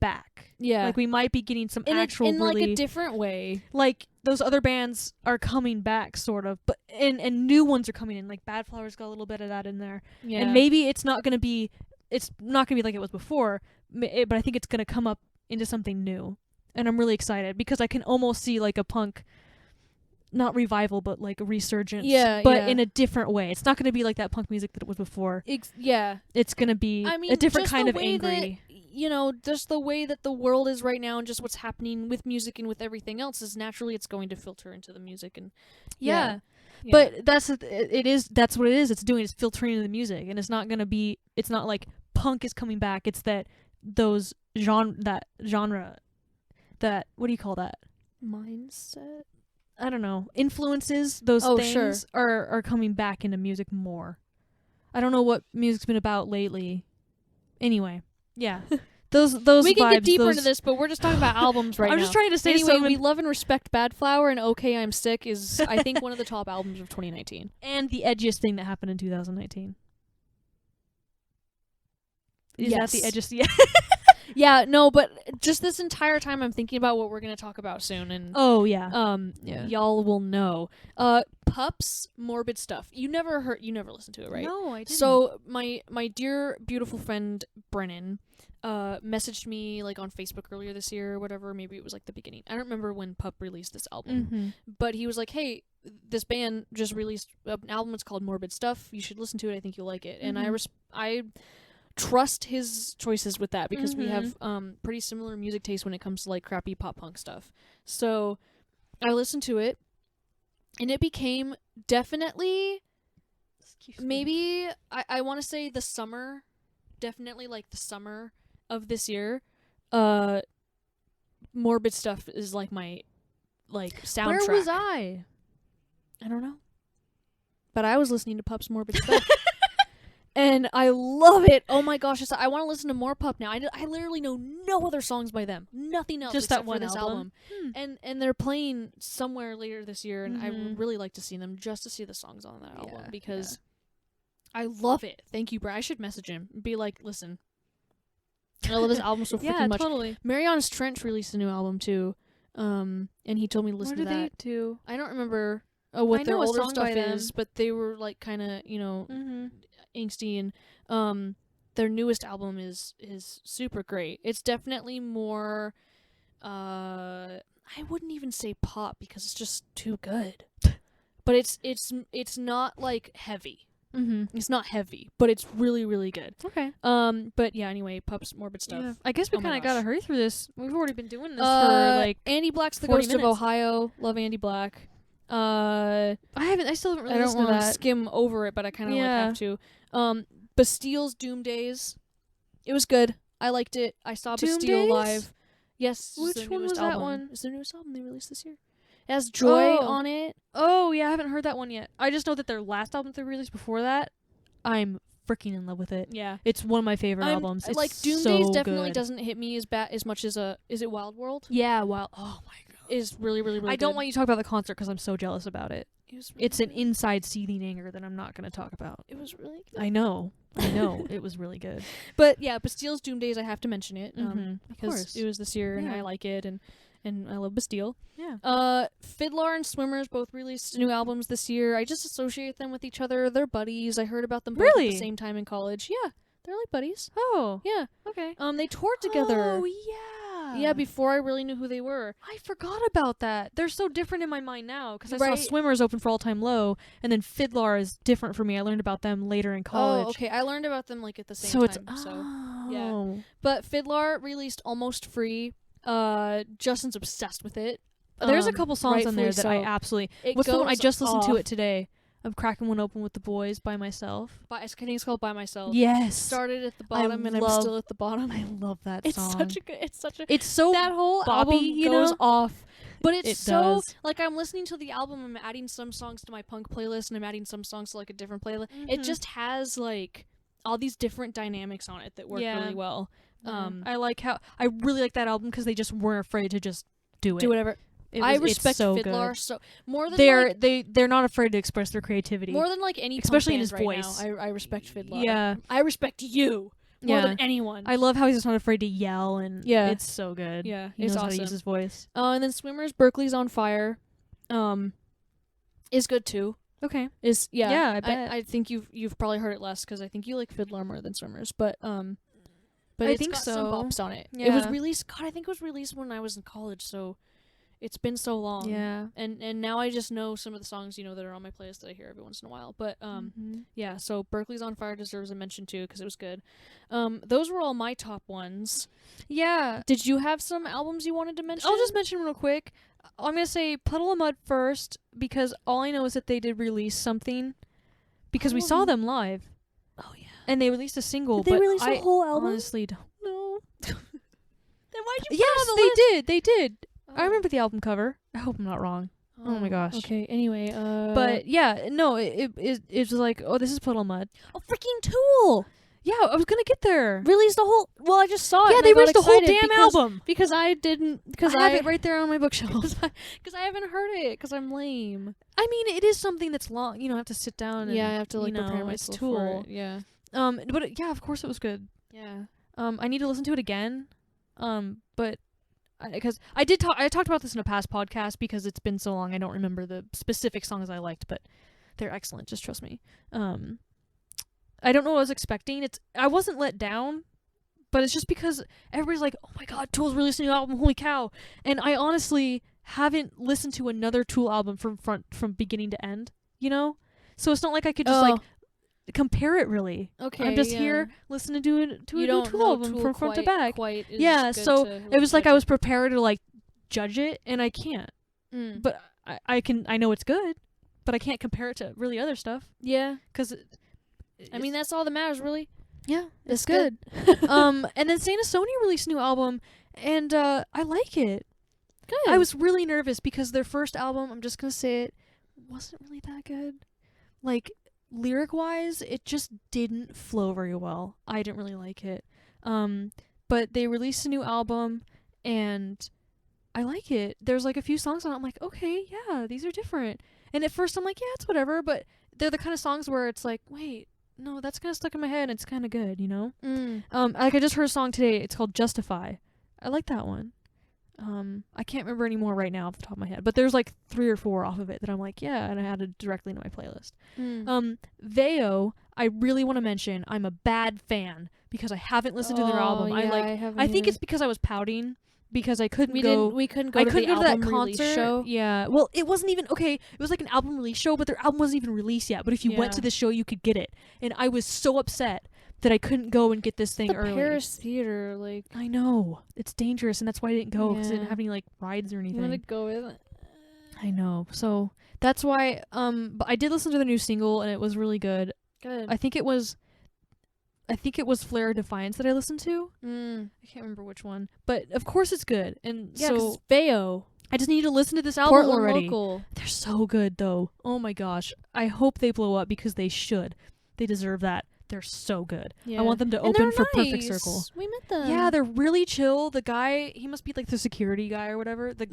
back. Yeah. Like we might be getting some in actual in really like a different way. like those other bands are coming back sort of, but and new ones are coming in. Like Bad Flowers got a little bit of that in there. Yeah. And maybe it's not going to be like it was before, but I think it's going to come up into something new. And I'm really excited because I can almost see like a punk, not revival, but like a resurgence. Yeah, but yeah. in a different way. It's not going to be like that punk music that it was before. Yeah. It's going to be I mean, a different just kind the of way angry. Just the way that the world is right now and just what's happening with music and with everything else is naturally it's going to filter into the music. And Yeah. Yeah. But that's what it is. It's doing. It's filtering into the music. And it's not like punk is coming back. It's that genre, what do you call that? mindset. I don't know, influences, those Oh, things are coming back into music more. I don't know what music's been about lately. Anyway, yeah. those We can vibes, get deeper those, into this, but we're just talking about albums right now. I'm just trying to say Anyway, something. we love and respect Bad Flower, and Okay, I'm Sick is, I think, one of the top albums of 2019. And the edgiest thing that happened in 2019. Is Yes. that the edgiest? Yeah. Yeah, no, but just this entire time I'm thinking about what we're going to talk about soon, and Oh, yeah. Yeah. y'all will know. Pups, Morbid Stuff. You never listened to it, right? No, I didn't. So my dear beautiful friend Brennan messaged me like on Facebook earlier this year or whatever, maybe it was like the beginning. I don't remember when Pup released this album. But he was like, "Hey, this band just released an album, it's called Morbid Stuff. You should listen to it. I think you'll like it." And I trust his choices with that because we have pretty similar music taste when it comes to like crappy pop punk stuff. So I listened to it and it became definitely maybe I want to say the summer, definitely like the summer of this year. Morbid Stuff is like my like soundtrack. Where was I? I don't know. But I was listening to Pup's Morbid Stuff. And I love it. Oh my gosh, I want to listen to more Pup now. I literally know no other songs by them. Nothing else Just except that one for this album. And they're playing somewhere later this year, and I would really like to see them just to see the songs on that album because I love it. Thank you, Brad. I should message him and be like, listen, I love this album so freaking much. Totally. Mariana's Trench released a new album too, and he told me to listen What to do that. they do? I don't remember what I their know a older song stuff by them. is, but they were like kind of angsty, and their newest album is super great. It's definitely more I wouldn't even say pop because it's just too good. But it's not like heavy. It's not heavy, but it's really really good. Okay. But yeah, anyway, Pup's Morbid Stuff. Yeah. I guess we Oh my kind of gosh. gotta hurry through this. We've already been doing this for like Andy Black's The 40 Ghost of minutes. Ohio. Love Andy Black. I still haven't really I don't listened to want to that. skim over it, but I kind of Yeah. have to. Bastile's Doom Days. It was good. I liked it. I saw Doom Bastille Days? live. Yes. Which it's their one newest was that album. one? It's their newest album they released this year. It has Joy Oh. on it. Oh yeah, I haven't heard that one yet. I just know that their last album they released before that, I'm freaking in love with it. Yeah. It's one of my favorite albums. It's like Doom so Days definitely good. doesn't hit me as much as is it Wild World? Yeah, well, oh my god. Is really really really I don't good. want you to talk about the concert because I'm so jealous about it. It was really It's an good. inside seething anger that I'm not going to talk about. It was really good. I know. It was really good. But yeah, Bastille's Doom Days, I have to mention it Of because course. it was this year and Yeah. I like it and I love Bastille. Yeah. Fiddler and Swimmers both released new albums this year. I just associate them with each other. They're buddies. I heard about them both at Really? the same time in college. Yeah, they're like buddies. Oh. Yeah. Okay. They toured together. Oh yeah. Yeah, before I really knew who they were. I forgot about that. They're so different in my mind now because I saw Right. Swimmers open for All Time Low, and then Fiddler is different for me. I learned about them later in college. Oh, okay. I learned about them like at the same So it's time. Yeah. But Fiddler released Almost Free. Justin's obsessed with it. There's a couple songs on there that I so. absolutely. It What's the one I goes just listened to off. it today? I'm cracking one open with the boys by myself. I think it's called By Myself. Yes. Started at the bottom and I'm still at the bottom. I love that It's song. such a good. It's so that whole Bobby, album you goes know? off. But it's It so does. like I'm listening to the album. I'm adding some songs to my punk playlist and I'm adding some songs to like a different playlist. It just has like all these different dynamics on it that work really well. I really like that album because they just weren't afraid to just do it. Do whatever. I respect so Fiddler good. so more than they're not afraid to express their creativity. more than like any especially in punk his band voice. Right now, I respect Fiddler. Yeah. I respect you more than anyone. I love how he's just not afraid to yell and it's so good. Yeah, he knows how to use his voice. And then Swimmers, Berkeley's on Fire, is good too. Okay. Yeah, I bet. I think you've probably heard it less because I think you like Fiddler more than Swimmers, but I it's think got so. some bops on it. Yeah. It was released. God, I think it was released when I was in college, so it's been so long. Yeah. And now I just know some of the songs that are on my playlist that I hear every once in a while. But yeah. So Berkeley's on Fire deserves a mention too because it was good. Those were all my top ones. Yeah. Did you have some albums you wanted to mention? I'll just mention real quick. I'm gonna say Puddle of Mud first because all I know is that they did release something because we saw them live. Oh yeah. And they released a single. Did they release a whole album? Honestly don't know. Then why'd you put it Yes, on the list? they did. Oh. I remember the album cover. I hope I'm not wrong. Oh my gosh. Okay. Anyway, But yeah, no, it was like, oh, this is Puddle of Mud. oh, freaking Tool Yeah, I was gonna get there. released the whole. Well, I just saw it. Yeah, and they I got released the whole excited damn because- album. because I didn't. Because I have it right there on my bookshelf. Because I haven't heard it. Because I'm lame. I mean, it is something that's long. You know, I have to sit down. And, Yeah, I have to like you know, prepare it's myself Tool. for it. Yeah. But yeah, of course it was good. Yeah. I need to listen to it again. But because I talked about this in a past podcast because it's been so long. I don't remember the specific songs I liked, but they're excellent. Just trust me. I don't know what I was expecting. I wasn't let down, but it's just because everybody's like, "Oh my God, Tool's releasing a new album! Holy cow!" And I honestly haven't listened to another Tool album from beginning to end. You know, so it's not like I could just like compare it really. Okay. I'm just here listening to a new Tool album from front to back. Yeah. So it was like I was prepared to like judge it, and I can't. But I know it's good, but I can't compare it to really other stuff. Yeah. Because I mean, that's all that matters, really. Yeah, It's good. good. And then Saint Sony released a new album, and I like it. Good. I was really nervous because their first album, I'm just gonna say it, wasn't really that good. Like lyric wise, it just didn't flow very well. I didn't really like it. But they released a new album, and I like it. There's like a few songs on it. I'm like, okay, yeah, these are different. And at first I'm like, yeah, it's whatever. But they're the kind of songs where it's like, wait, no, that's kind of stuck in my head. And it's kind of good, you know. Like I just heard a song today. It's called Justify. I like that one. I can't remember any more right now off the top of my head, but there's like 3 or 4 off of it that I'm like, yeah, and I added directly into my playlist. Veo, I really want to mention. I'm a bad fan because I haven't listened to their album. Yeah, I think it's because I was pouting because I couldn't we go. couldn't go I to couldn't the go to that album release concert. show. Yeah, well, it wasn't even okay. It was like an album release show, but their album wasn't even released yet. But if you went to the show, you could get it, and I was so upset that I couldn't go and get this thing the early. Paris Theater, like I know it's dangerous, and that's why I didn't go because I didn't Yeah. have any like rides or you anything. want to go with it. I know, so that's why. But I did listen to the new single, and it was really good. Good. I think it was Flair Defiance that I listened to. I can't remember which one, but of course it's good. And Yeah, so 'cause Veo, I just need to listen to this album Portland already. local. They're so good though. Oh my gosh. I hope they blow up because they should. They deserve that. They're so good. Yeah. I want them to And open they're for Perfect nice. Circle. We met them. Yeah, they're really chill. The guy, he must be like the security guy or whatever. Their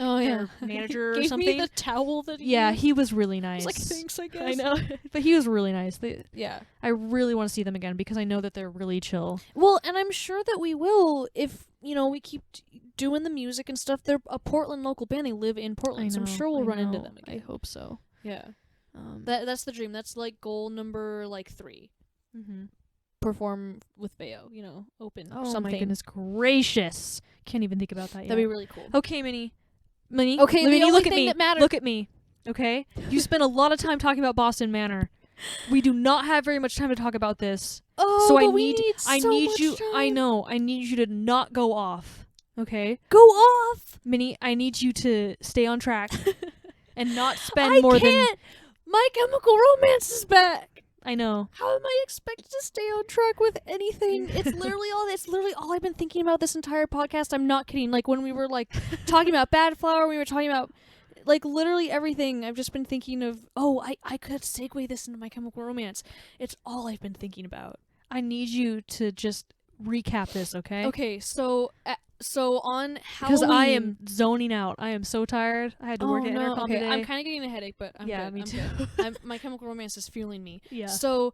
manager or Gave something. me the towel that he Yeah, used. he was really I nice. was like, thanks, I guess. I know. But he was really nice. Yeah. I really want to see them again because I know that they're really chill. Well, and I'm sure that we will if, we keep doing the music and stuff. They're a Portland local band. They live in Portland, so I'm sure we'll run into them I again. hope so. Yeah. That's the dream. That's like goal number 3. Mm-hmm. perform with Bayo, open something. Oh my goodness gracious. Can't even think about that yet. That'd be really cool. Okay, Minnie. Okay, the only look thing at me. that matters. Look at me. Okay? You spent a lot of time talking about Boston Manor. We do not have very much time to talk about this. Oh, So but I we need you. time. I know. I need you to not go off. Okay? Go off. Minnie, I need you to stay on track and not spend more than My Chemical Romance is back. I know. How am I expected to stay on track with anything? It's literally all I've been thinking about this entire podcast. I'm not kidding. Like when we were like talking about Bad Flower, we were talking about like literally everything. I've just been thinking of, I could segue this into My Chemical Romance. It's all I've been thinking about. I need you to just recap this, okay? Okay, so on Halloween, because I am zoning out. I am so tired. I had to work at Intercom today. I'm kind of getting a headache, but I'm good. Me I'm too. good. My Chemical Romance is fueling me. Yeah. So,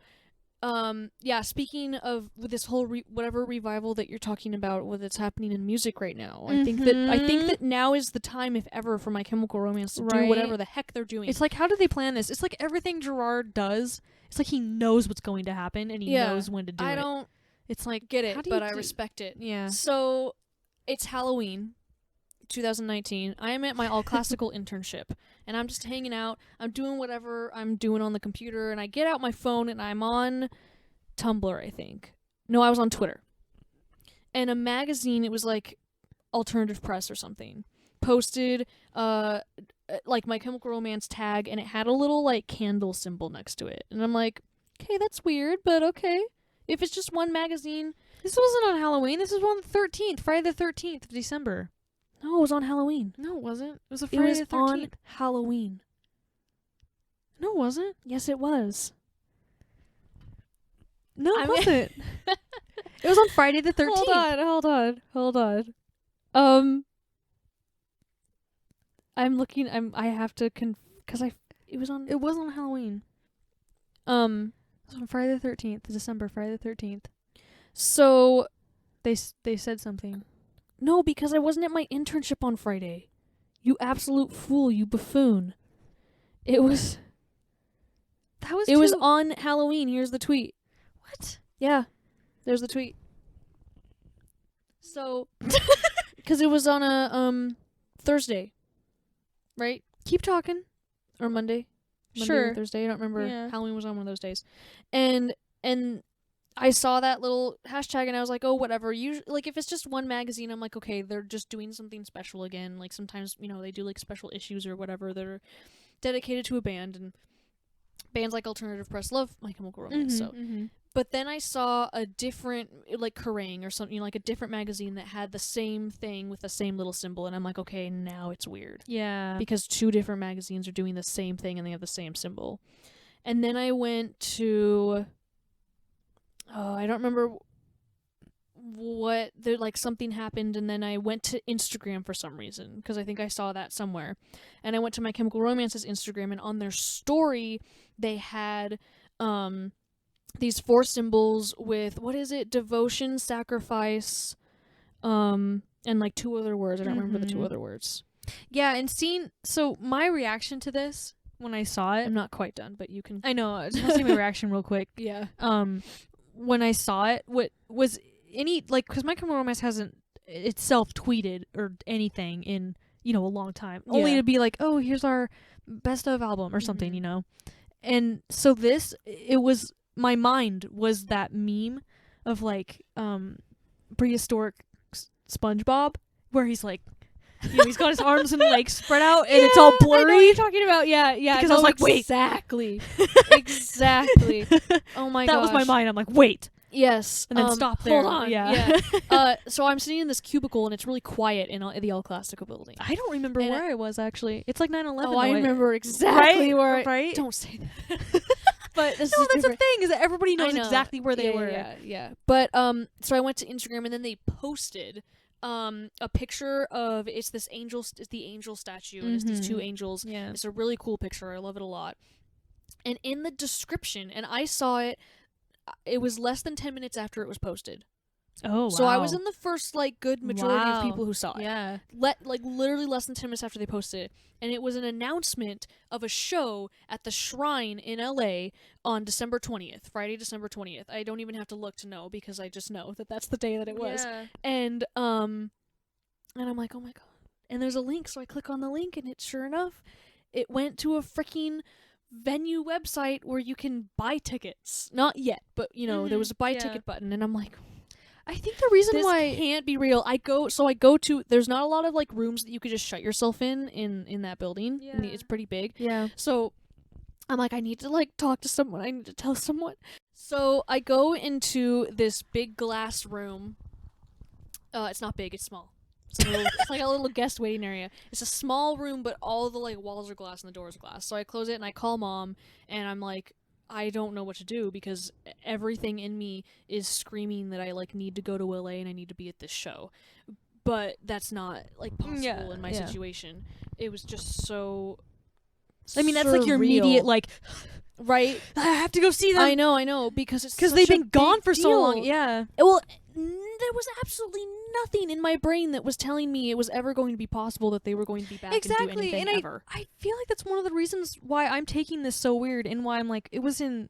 speaking of with this whole whatever revival that you're talking about, that's happening in music right now, I think that now is the time, if ever, for My Chemical Romance to do whatever the heck they're doing. It's like, how do they plan this? It's like everything Gerard does. It's like he knows what's going to happen and he knows when to do it. I don't. It's like, get it, but I respect it. Yeah. So, it's Halloween, 2019. I am at my all classical internship, and I'm just hanging out. I'm doing whatever I'm doing on the computer, and I get out my phone, and I'm on Tumblr, I think. No, I was on Twitter. And a magazine, it was like Alternative Press or something, posted like My Chemical Romance tag, and it had a little like candle symbol next to it. And I'm like, okay, that's weird, but okay. If it's just one magazine. This wasn't on Halloween. This was on the 13th, Friday the 13th of December. No, it was on Halloween. No, it wasn't. It was a Friday the 13th. On Halloween. No, it wasn't. Yes, it was. No, it wasn't. It was on Friday the 13th. Hold on. I'm looking. I have to because it was on. It was on Halloween. It was on Friday the 13th, December, Friday the 13th. So they said something. No, because I wasn't at my internship on Friday. You absolute fool, you buffoon. It was on Halloween. Here's the tweet. What? Yeah. There's the tweet. So cuz it was on a Thursday. Right? Keep talking. Or Monday. Sure. Or Thursday, I don't remember. Yeah. Halloween was on one of those days. And I saw that little hashtag and I was like, oh, whatever. Usually, like, if it's just one magazine, I'm like, okay, they're just doing something special again. Like, sometimes, they do, like, special issues or whatever that are dedicated to a band. And bands like Alternative Press love My Chemical Romance. But then I saw a different, like, Kerrang! Or something, like a different magazine that had the same thing with the same little symbol. And I'm like, okay, now it's weird. Yeah. Because two different magazines are doing the same thing and they have the same symbol. And then I went to... I don't remember what, something happened, and then I went to Instagram for some reason, because I think I saw that somewhere. And I went to My Chemical Romance's Instagram, and on their story, they had these 4 symbols with, what is it? Devotion, sacrifice, and, 2 other words. I don't remember the 2 other words. Yeah, and so my reaction to this, when I saw it... I'm not quite done, but you can... I know, just see my reaction real quick. Yeah. When I saw it, what was any, because My Chemical Romance hasn't itself tweeted or anything in, a long time. Yeah. Only to be like, oh, here's our best of album or something, And so my mind was that meme of, prehistoric SpongeBob, where he's like, he's got his arms and legs spread out, and it's all blurry. I know what you're talking about. Yeah. Because I was like, wait. Exactly. Exactly. Oh my gosh. That was my mind. I'm like, wait. Yes. And then stop there. Hold on. Yeah. So I'm sitting in this cubicle, and it's really quiet in the El Clasico building. I don't remember where I was, actually. It's like 9/11. Oh, I remember exactly where right? Don't say that. But that's the thing, is that everybody knows exactly where they were. Yeah. But so I went to Instagram, and then they posted a picture of it's the angel statue, and it's these 2 angels. Yeah. It's a really cool picture. I love it a lot. And in the description, and I saw it was less than 10 minutes after it was posted. Oh, wow. So I was in the first, like, good majority of people who saw it. Yeah. Literally less than 10 minutes after they posted it. And it was an announcement of a show at the Shrine in LA on December 20th. Friday, December 20th. I don't even have to look to know because I just know that that's the day that it was. Yeah. And I'm like, oh my god. And there's a link, so I click on the link, and sure enough, it went to a freaking venue website where you can buy tickets. Not yet, but, there was a buy ticket button, and I'm like, I think the reason this why can't be real. I go to, there's not a lot of, like, rooms that you could just shut yourself in that building. Yeah. It's pretty big. Yeah. So I'm like, I need to, like, talk to someone. I need to tell someone. So I go into this big glass room. It's not big, it's small. It's like a little guest waiting area. It's a small room, but all the, like, walls are glass and the doors are glass. So I close it and I call Mom, and I'm like, I don't know what to do because everything in me is screaming that I, like, need to go to LA and I need to be at this show. But that's not, like, possible in my situation. It was just so I mean, that's, like, your immediate, like, right? I have to go see them. I know, because it's because they've been gone for so long. Yeah. Well, there was absolutely nothing in my brain that was telling me it was ever going to be possible that they were going to be back and do anything ever. I feel like that's one of the reasons why I'm taking this so weird and why I'm like, it was in,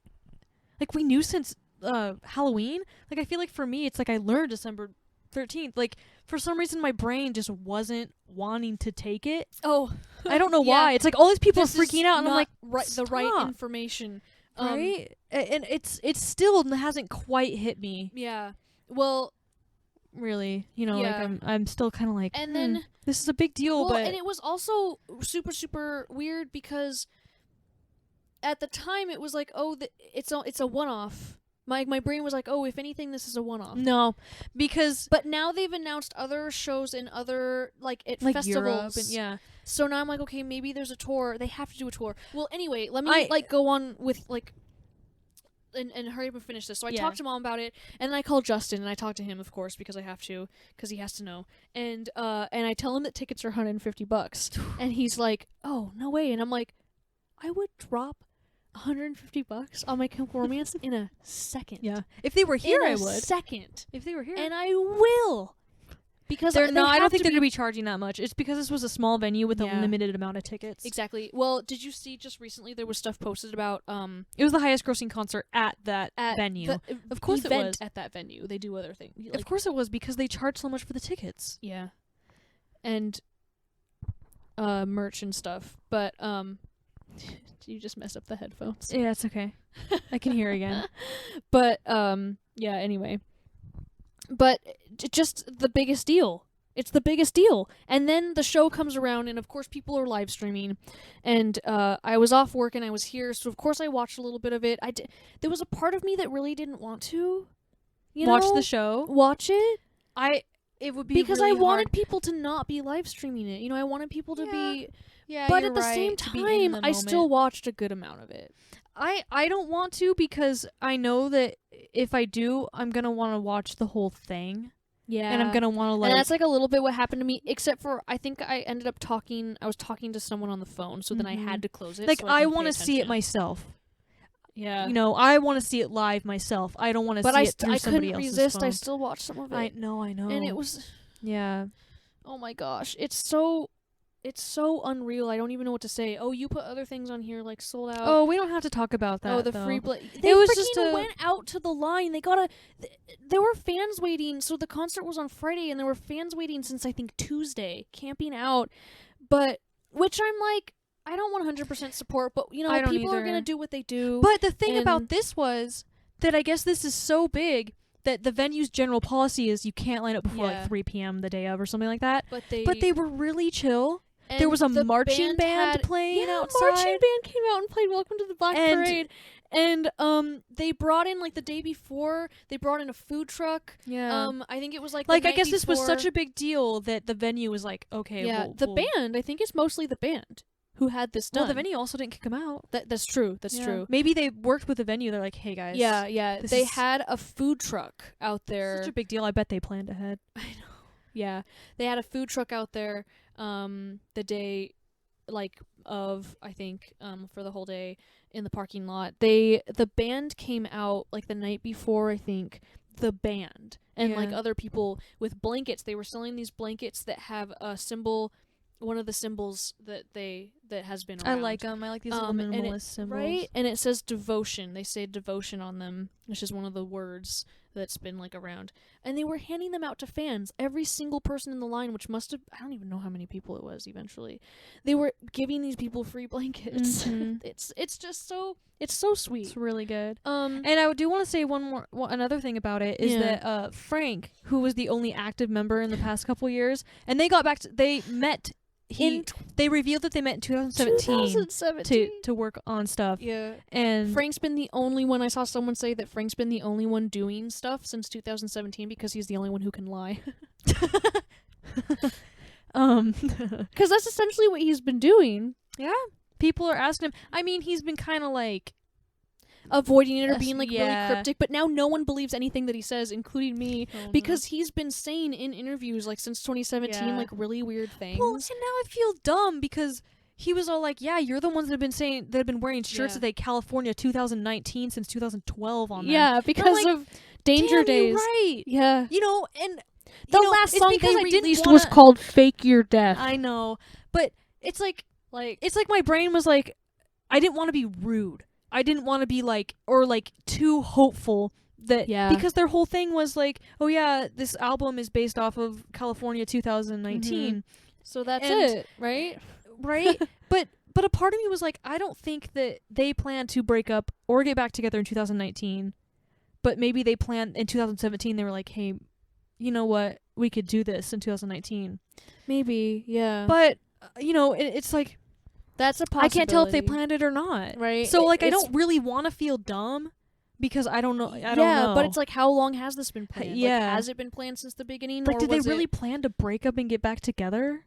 like, we knew since Halloween. Like, I feel like for me, it's like I learned December 13th. Like, for some reason, my brain just wasn't wanting to take it. Oh. I don't know why. It's like all these people are freaking out, and I'm like, the right information. Right? And it's still hasn't quite hit me. Yeah. Well, really, like I'm still kind of like, and then this is a big deal, but and it was also super super weird because at the time it was like, oh, it's a one-off. My brain was like, oh, if anything, this is a one-off. No, because but now they've announced other shows in other like festivals. Europe and, yeah. So now I'm like, okay, maybe there's a tour. They have to do a tour. Well, anyway, let me go on with like. And hurry up and finish this. So I talked to Mom about it, and then I called Justin, and I talked to him, of course, because I have to, because he has to know. And I tell him that tickets are $150, and he's like, "Oh, no way!" And I'm like, "I would drop $150 on My Chemical Romance in a second. Yeah, if they were here, I would. Second, if they were here, and I will." Because I don't think they're gonna be charging that much. It's because this was a small venue with a limited amount of tickets. Exactly. Well, did you see just recently there was stuff posted about it was the highest grossing concert at that venue. Of course it was at that venue. They do other things. Of course it was because they charge so much for the tickets. Yeah. And merch and stuff. But you just messed up the headphones. Yeah, it's okay. I can hear again. But yeah, anyway. But just the biggest deal. It's the biggest deal. And then the show comes around, and of course people are live streaming. And I was off work, and I was here, so of course I watched a little bit of it. There was a part of me that really didn't want to, watch the show. Watch it. It would be because really I wanted hard. people to not be live streaming it. I wanted people to be. Yeah, but at the same time, I still watched a good amount of it. I don't want to because I know that if I do, I'm gonna want to watch the whole thing. Yeah. And I'm gonna want to like. And that's like a little bit what happened to me, except for I think I ended up talking. I was talking to someone on the phone, so then I had to close it. Like so I want to see it myself. Yeah. I want to see it live myself. I don't want to see it through somebody else's couldn't resist. phone. I still watched some of it. I know. And it was. Yeah. Oh my gosh, it's so unreal. I don't even know what to say. Oh, you put other things on here like sold out. Oh, we don't have to talk about that. Oh, the though. free They was just went out to the line. There were fans waiting. So the concert was on Friday, and there were fans waiting since I think Tuesday, camping out. But which I'm like, I don't 100% support. But people are gonna do what they do. But the thing about this was that I guess this is so big that the venue's general policy is you can't line up before like 3 p.m. the day of or something like that. But they were really chill. And there was a marching band playing outside. Marching band came out and played "Welcome to the Black Parade," and they brought in like the day before. They brought in a food truck. Yeah. I think it was like I guess this was such a big deal that the venue was like, okay. Yeah. Band. I think it's mostly the band who had this done. Well, the venue also didn't kick them out. That's true. That's true. Maybe they worked with the venue. They're like, hey guys. Yeah. They had a food truck out there. Such a big deal. I bet they planned ahead. I know. Yeah, they had a food truck out there the day of I think for the whole day in the parking lot. The band came out like the night before I think the band. And like other people with blankets, they were selling these blankets that have a symbol, one of the symbols that has been around. I like them. I like these little minimalist symbols. Right? And it says devotion. They say devotion on them, which is one of the words that's been like around. And they were handing them out to fans. Every single person in the line, which must have, I don't even know how many people it was eventually. They were giving these people free blankets. It's just so, it's so sweet. It's really good. And I do want to say another thing about it is that Frank, who was the only active member in the past couple years, and they got back to, they met they revealed that they met in 2017 to work on stuff. Yeah. And Frank's been the only one, I saw someone say that Frank's been the only one doing stuff since 2017 because he's the only one who can lie. Because that's essentially what he's been doing. Yeah. People are asking him. I mean, he's been kind of like avoiding it or being like really cryptic, but now no one believes anything that he says, including me, because he's been saying in interviews like since 2017 like really weird things. Well, and now I feel dumb because he was all like, "Yeah, you're the ones that have been wearing shirts that they California 2019 since 2012 on them." Yeah, because like, of Danger Days. You're right. Yeah. You know, and the last song they released was called "Fake Your Death." I know, but it's like my brain was like, I didn't want to be rude. I didn't want to be like, or like too hopeful that, because their whole thing was like, oh yeah, this album is based off of California 2019. So that's it, right? Right? But a part of me was like, I don't think that they plan to break up or get back together in 2019, but maybe they planned in 2017, they were like, hey, you know what? We could do this in 2019. Maybe, yeah. But, you know, it's like, that's a possibility. I can't tell if they planned it or not. Right. So, like, I don't really want to feel dumb because I don't know. I don't know. But it's like, how long has this been planned? Yeah. Like, has it been planned since the beginning? Like, or did they really plan to break up and get back together?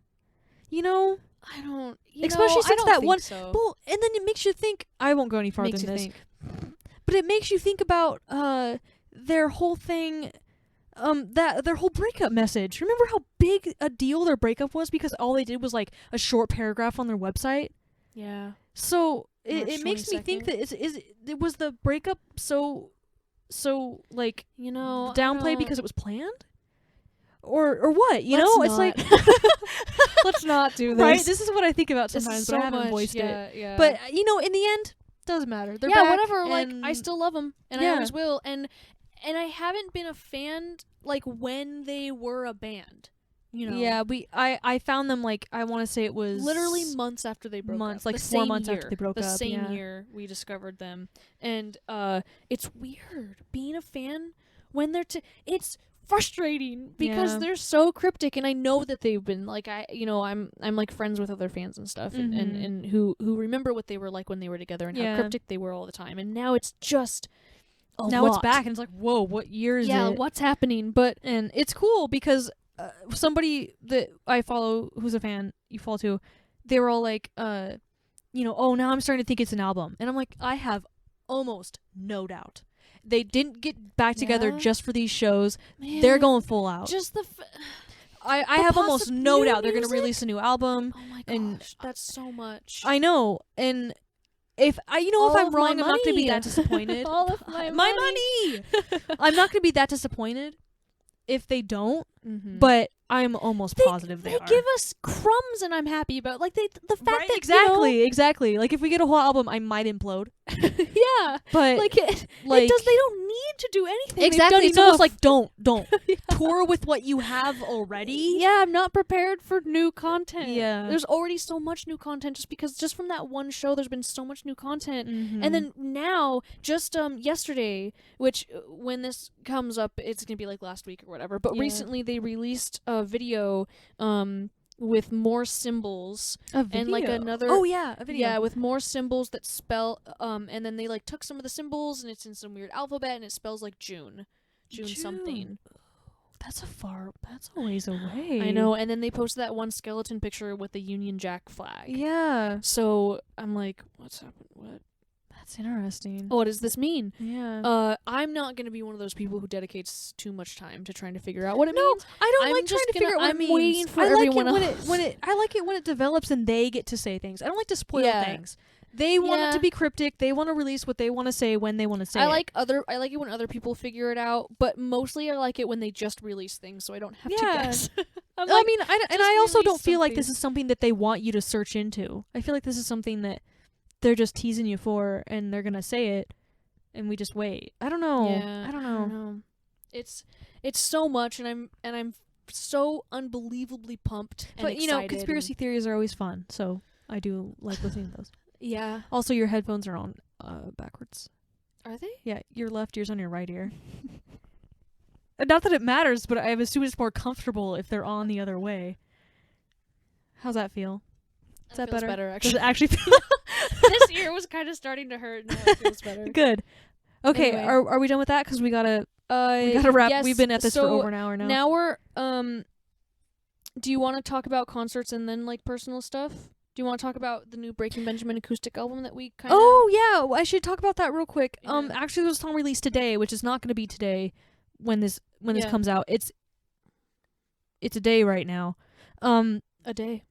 You know? I don't. Especially since that one. So. Well, and then it makes you think. I won't go any farther than this. But it makes you think about their whole thing. Their whole breakup message. Remember how big a deal their breakup was because all they did was like a short paragraph on their website? Yeah. So it makes me think that it was the breakup so like, you know, downplayed because it was planned? Or what? You know, it's like let's not do this. Right? This is what I think about sometimes, but I haven't voiced it. Yeah. But you know, in the end, doesn't matter. They're back, whatever. Like, I still love them, and I always will. And I haven't been a fan like when they were a band. You know. Yeah, I found them like, I want to say it was literally months after they broke up. Like 4 months after they broke up. The same year we discovered them. And it's weird being a fan when they're it's frustrating because they're so cryptic, and I know that they've been like, I'm like friends with other fans and stuff and who remember what they were like when they were together and how cryptic they were all the time. And now it's just now it's back and it's like, whoa, what year is it? Yeah, what's happening? And it's cool because somebody that I follow who's a fan, you follow too, they were all like, you know, oh, now I'm starting to think it's an album. And I'm like, I have almost no doubt. They didn't get back together just for these shows. Man, they're going full out. Just I have almost no doubt they're going to release a new album. Oh my gosh, that's so much. I know. And if I'm wrong, I'm not going to be that disappointed. All of my money. I'm not going to be that disappointed if they don't, but I'm almost positive they are. They give us crumbs and I'm happy about the fact that exactly. Like if we get a whole album, I might implode. Yeah, but they don't need to do anything. Exactly, it's almost like don't tour with what you have already. Yeah, I'm not prepared for new content. Yeah, there's already so much new content just from that one show. There's been so much new content, and then now just yesterday, which when this comes up, it's gonna be like last week or whatever. But recently they released a video with more symbols and like another a video with more symbols that spell and then they like took some of the symbols and it's in some weird alphabet and it spells like June something. That's a ways away. I know. And then they posted that one skeleton picture with the Union Jack flag. Yeah, so I'm like, what's happened? What? That's interesting. What does this mean? Yeah. I'm not going to be one of those people who dedicates too much time to trying to figure out what it means. I don't like trying to figure out what it means. I'm waiting for everyone else. I like it when it develops and they get to say things. I don't like to spoil things. They want it to be cryptic. They want to release what they want to say when they want to say it. I like it when other people figure it out, but mostly I like it when they just release things, so I don't have to guess. I also don't feel like this is something that they want you to search into. I feel like this is something that they're just teasing you for, and they're gonna say it, and we just wait. I don't know. Yeah, I don't know. It's so much, and I'm so unbelievably pumped and but excited. Conspiracy theories are always fun, so I do like listening to those. Yeah. Also, your headphones are on backwards. Are they? Yeah, your left ear's on your right ear. Not that it matters, but I assume it's more comfortable if they're on the other way. How's that feel? Is that better? Better, actually. Does it actually feel? This ear was kind of starting to hurt. Now it feels better. Good. Okay, Anyway. are we done with that? Because we gotta wrap. Yes, We've been at this for so over an hour now. Now we're do you want to talk about concerts and then like personal stuff? Do you want to talk about the new Breaking Benjamin acoustic album that we kind of... Oh yeah, I should talk about that real quick. Yeah. Actually, there's a song released today, which is not going to be today when this comes out. It's a day right now. A day.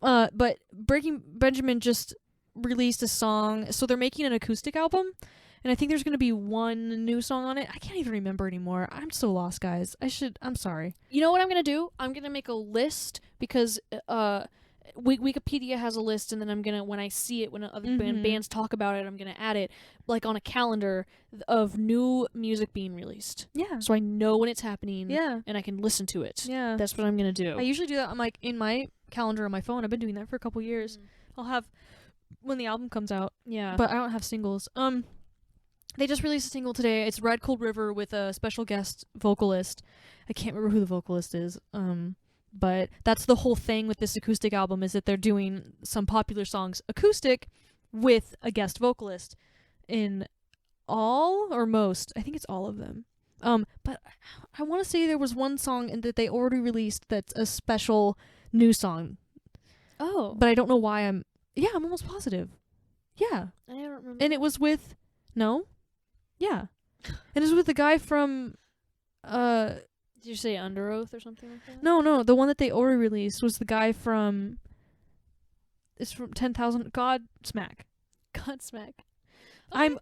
But Breaking Benjamin just released a song, so they're making an acoustic album, and I think there's going to be one new song on it. I can't even remember anymore. I'm so lost, guys. I'm sorry. You know what I'm going to do? I'm going to make a list because Wikipedia has a list, and then I'm going to, when I see it, when other bands talk about it, I'm going to add it like on a calendar of new music being released. Yeah. So I know when it's happening. Yeah. And I can listen to it. Yeah. That's what I'm going to do. I usually do that. I'm like in my calendar on my phone. I've been doing that for a couple years. I'll have when the album comes out. Yeah. But I don't have singles. They just released a single today. It's Red Cold River with a special guest vocalist. I can't remember who the vocalist is. But that's the whole thing with this acoustic album, is that they're doing some popular songs acoustic with a guest vocalist in all or most. I think it's all of them. But I want to say there was one song that they already released that's a special new song. Oh. But I don't know why I'm almost positive. Yeah. I don't remember. And it was with... No? Yeah. And it was with the guy from... Did you say Under Oath or something like that? No. The one that they already released was the guy from... It's from 10,000... Godsmack. Godsmack. Okay.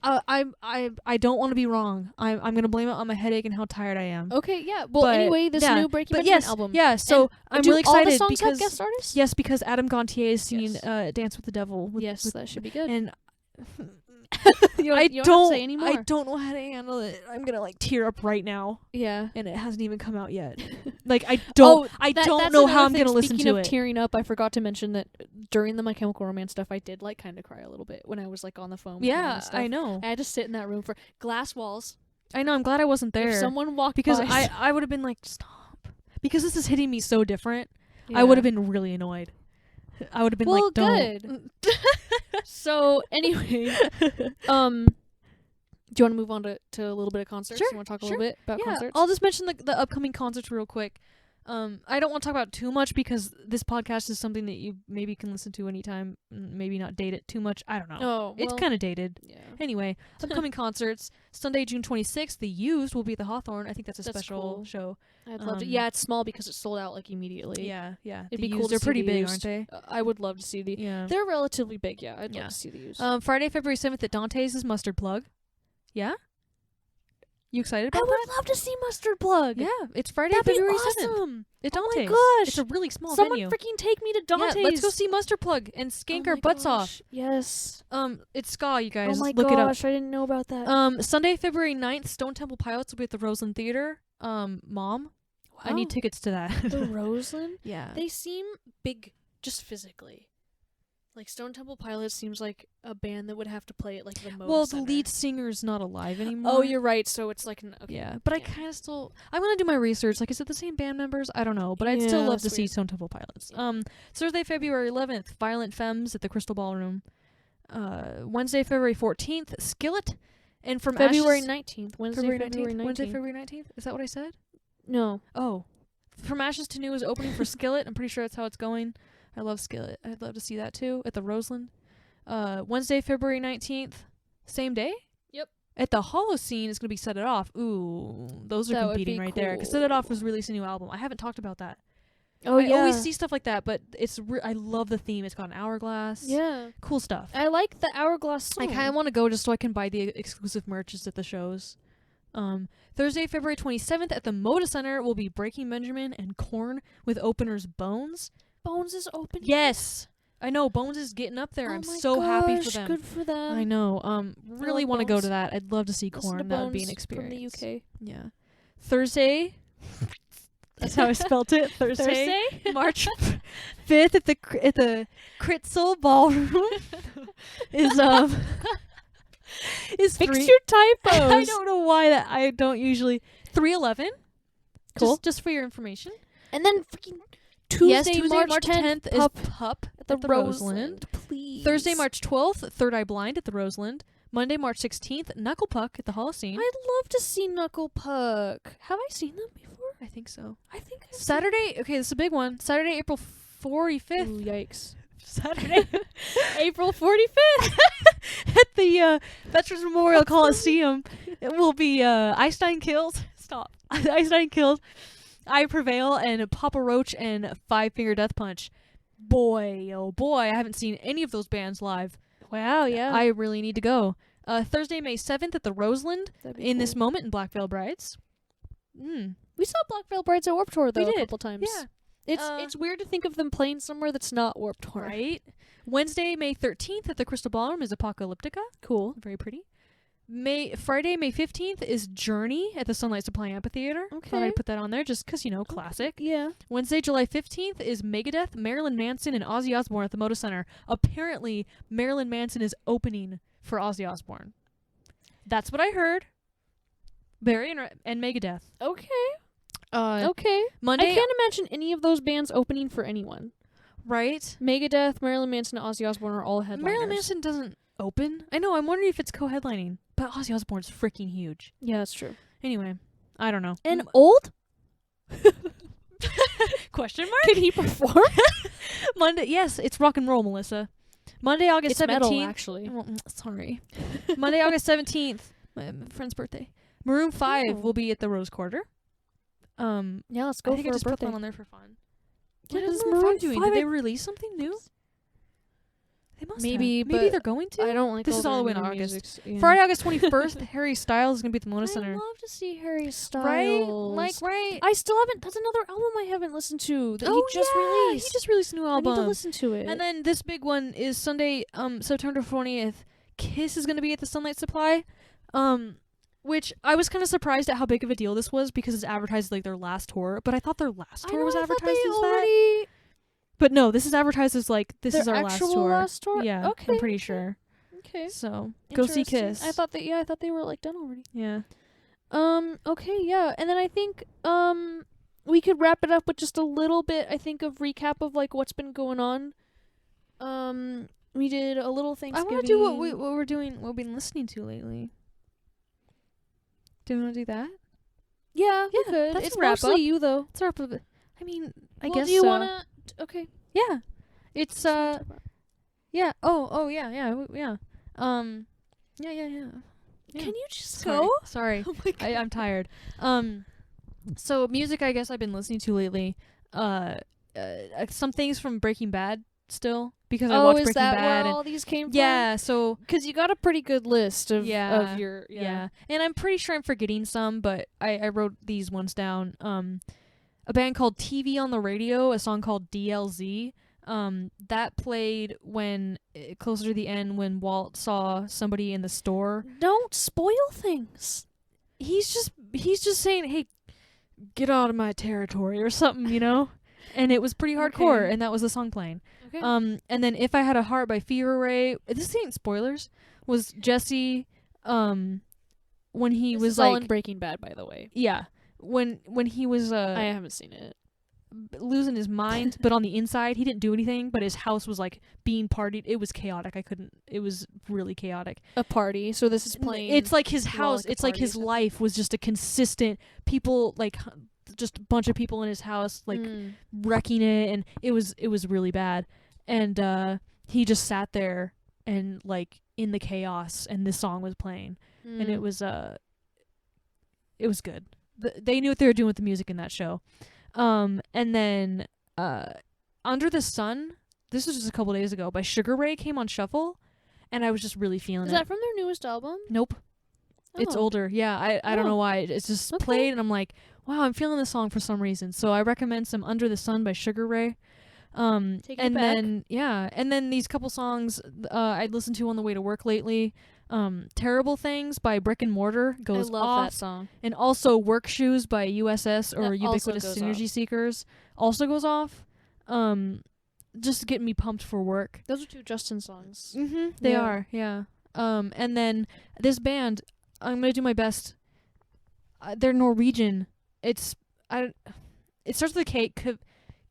I don't want to be wrong. I'm gonna blame it on my headache and how tired I am. Okay, yeah. Well, anyway, this new Breaking Benjamin album. Yeah, so I'm really excited all the songs because have guest artists? Yes, because Adam Gontier is singing Dance with the Devil. That should be good. And you don't have to say anymore. I don't know how to handle it. I'm gonna tear up right now. Yeah. And it hasn't even come out yet. I don't know how I'm gonna listen to it. Speaking of tearing up, I forgot to mention that during the My Chemical Romance stuff, I did kind of cry a little bit when I was on the phone. With yeah, I know. I had to sit in that room for glass walls. I know. I'm glad I wasn't there. If someone walked because by, I would have been like, stop, because this is hitting me so different. Yeah. I would have been really annoyed. I would have been don't. Good. So anyway, do you want to move on to a little bit of concerts? Sure. You want to talk a little bit about concerts? I'll just mention the upcoming concerts real quick. I don't want to talk about too much because this podcast is something that you maybe can listen to anytime. Maybe not date it too much. I don't know. Oh, it's kind of dated. Yeah. Anyway, upcoming concerts. Sunday, June 26th, The Used will be at the Hawthorne. I think that's a special cool. show. I'd love to. Yeah, it's small because it's sold out immediately. Yeah. It'd the be cool. Used. They're pretty big, aren't they? I would love to see the. Yeah. They're relatively big. Yeah, I'd love to see the Used. Friday, February 7th at Dante's is Mustard Plug. Yeah. You excited about that? I would love to see Mustard Plug. Yeah, it's Friday, That'd February be awesome. 7th. At Dante's. Oh my gosh. It's a really small Someone venue. freaking take me to Dante's. Yeah, let's go see Mustard Plug and skank our butts off. Yes. It's ska, you guys. Oh my Look gosh, it up. I didn't know about that. Sunday, February 9th, Stone Temple Pilots will be at the Roseland Theater. Mom, wow. I need tickets to that. The Roseland? Yeah. They seem big just physically. Stone Temple Pilots seems like a band that would have to play at the Moda Well, Center. the lead singer's not alive anymore. Oh, you're right. So it's okay. Yeah, but I kind of still... I want to do my research. Is it the same band members? I don't know, but I'd still love to see Stone Temple Pilots. Yeah. Thursday, February 11th, Violent Femmes at the Crystal Ballroom. Wednesday, February 14th, Skillet. And from February Ashes... 19th. February 19th. Wednesday, February 19th? Is that what I said? No. Oh. From Ashes to New is opening for Skillet. I'm pretty sure that's how it's going. I love Skillet. I'd love to see that too at the Roseland. Wednesday, February 19th, same day? Yep. At the Holocene is going to be Set It Off. Ooh, those are competing right there. Because Set It Off was releasing a new album. I haven't talked about that. Oh, I always see stuff like that, but I love the theme. It's got an hourglass. Yeah. Cool stuff. I like the hourglass song. I kind of want to go just so I can buy the exclusive merches at the shows. Thursday, February 27th at the Moda Center will be Breaking Benjamin and Korn with openers Bones. Bones is opening? Yes. I know, Bones is getting up there. I'm so happy for them. Good for them. I know. Really want to go to that. I'd love to see Korn. That would be an From experience. the UK. Yeah. Thursday. That's how I spelt it. Thursday? March 5th at the Kritzel Ballroom is Fix your typos. I don't know why that I don't usually 311. Cool. Just for your information. And then freaking Tuesday, March 10th is Pup at the Roseland. Please. Thursday, March 12th, Third Eye Blind at the Roseland. Monday, March 16th, Knuckle Puck at the Holocene. I'd love to see Knuckle Puck. Have I seen them before? I think so. I think I've Saturday, okay, this is a big one. Saturday, April 45th. Ooh, yikes. Saturday, April 45th at the Veterans Memorial Coliseum. It will be Einstein Killed. Stop. Einstein Killed, I Prevail, and Papa Roach and Five Finger Death Punch. Boy, oh boy, I haven't seen any of those bands live. Wow, yeah. I really need to go. Thursday, May 7th at the Roseland in This Moment in Black Veil Brides. We saw Black Veil Brides at Warped Tour, though, a couple times. Yeah. It's weird to think of them playing somewhere that's not Warped Tour. Right. Wednesday, May 13th at the Crystal Ballroom is Apocalyptica. Cool. Very pretty. Friday, May 15th is Journey at the Sunlight Supply Amphitheater. Okay. Thought I'd put that on there just because, classic. Yeah. Wednesday, July 15th is Megadeth, Marilyn Manson, and Ozzy Osbourne at the Moda Center. Apparently, Marilyn Manson is opening for Ozzy Osbourne. That's what I heard. And Megadeth. Okay. Okay. Monday. I can't imagine any of those bands opening for anyone. Right. Megadeth, Marilyn Manson, and Ozzy Osbourne are all headliners. Marilyn Manson doesn't open. I know. I'm wondering if it's co-headlining. But Ozzy Osbourne's freaking huge. Yeah, that's true. Anyway, I don't know. And old? Question mark? Can he perform? Monday. Yes, it's rock and roll, Melissa. Monday, August 17th. Metal, actually. Well, sorry. Monday, August 17th. My friend's birthday. Maroon 5 will be at the Rose Quarter. Yeah, let's go I think for I just birthday. put that on there for fun. What What is is Maroon 5 doing? 5? Did they release something new? They must Maybe, have. but Maybe they're going to. I don't like This is all the way in their new August. musics. Yeah. Friday, August 21st, Harry Styles is going to be at the Moda Center. I'd love to see Harry Styles. Right? Right. I still haven't. That's another album I haven't listened to that Oh, he just yeah, released. He just released a new I album. need to listen to it. And then this big one is Sunday, September 20th. Kiss is going to be at the Sunlight Supply. Which I was kind of surprised at how big of a deal this was because it's advertised like their last tour. But I thought their last tour was advertised as that. But no, this is advertised as like this is our last tour. Yeah, Okay. I'm pretty sure. Okay. So go see Interesting. Kiss. I thought they were like done already. Yeah. Okay, yeah. And then I think we could wrap it up with just a little bit, I think, of recap of like what's been going on. We did a little Thanksgiving. I want to do what we're doing, what we've been listening to lately. Do you want to do that? Yeah, we Yeah, could. that's It's a wrap mostly up. you though. It's our I mean, I Well, guess do you so. wanna? Okay. Yeah. It's yeah. Yeah. Yeah. Yeah. Yeah. Can you just Sorry. go? Sorry. Oh my God. I'm tired. So music I guess I've been listening to lately. Some things from Breaking Bad still because I watched is Breaking that Bad. where all these came from? Yeah, so Because you got a pretty good list of Yeah, your yeah. And I'm pretty sure I'm forgetting some, but I wrote these ones down. A band called TV on the Radio, a song called DLZ. That played when closer to the end when Walt saw somebody in the store. Don't spoil things. He's just saying, "Hey, get out of my territory" or something, you know? And it was pretty hardcore, Okay. and that was the song playing. Okay. And then If I Had a Heart by Fever Ray, this ain't spoilers, was Jesse when he This was is all like in Breaking Bad, by the way. yeah, when he was I haven't seen it. losing his mind, but on the inside he didn't do anything, but his house was like being partied. It was chaotic. It was really chaotic. A party. So this is playing. It's like his while, house. like, a It's like party his or something. life was just a consistent people, like just a bunch of people in his house, like wrecking it, and it was really bad. And he just sat there and like in the chaos, and this song was playing, and it was good. They knew what they were doing with the music in that show. And then Under the Sun, this was just a couple days ago, by Sugar Ray came on shuffle, and I was just really feeling it. Is that from their newest album? Nope. It's older. Yeah, I don't know why. It's just played, and I'm like, wow, I'm feeling this song for some reason. So I recommend some Under the Sun by Sugar Ray. And then these couple songs I'd listened to on the way to work lately. Terrible Things by Brick and Mortar goes off. I love that song. And also Work Shoes by USS or That Ubiquitous also goes Synergy off. Seekers also goes off. Just getting me pumped for work. Those are 2 Justin songs. Mm-hmm. They Yeah. are, yeah. And then this band, I'm gonna do my best. They're Norwegian. It starts with a K. Do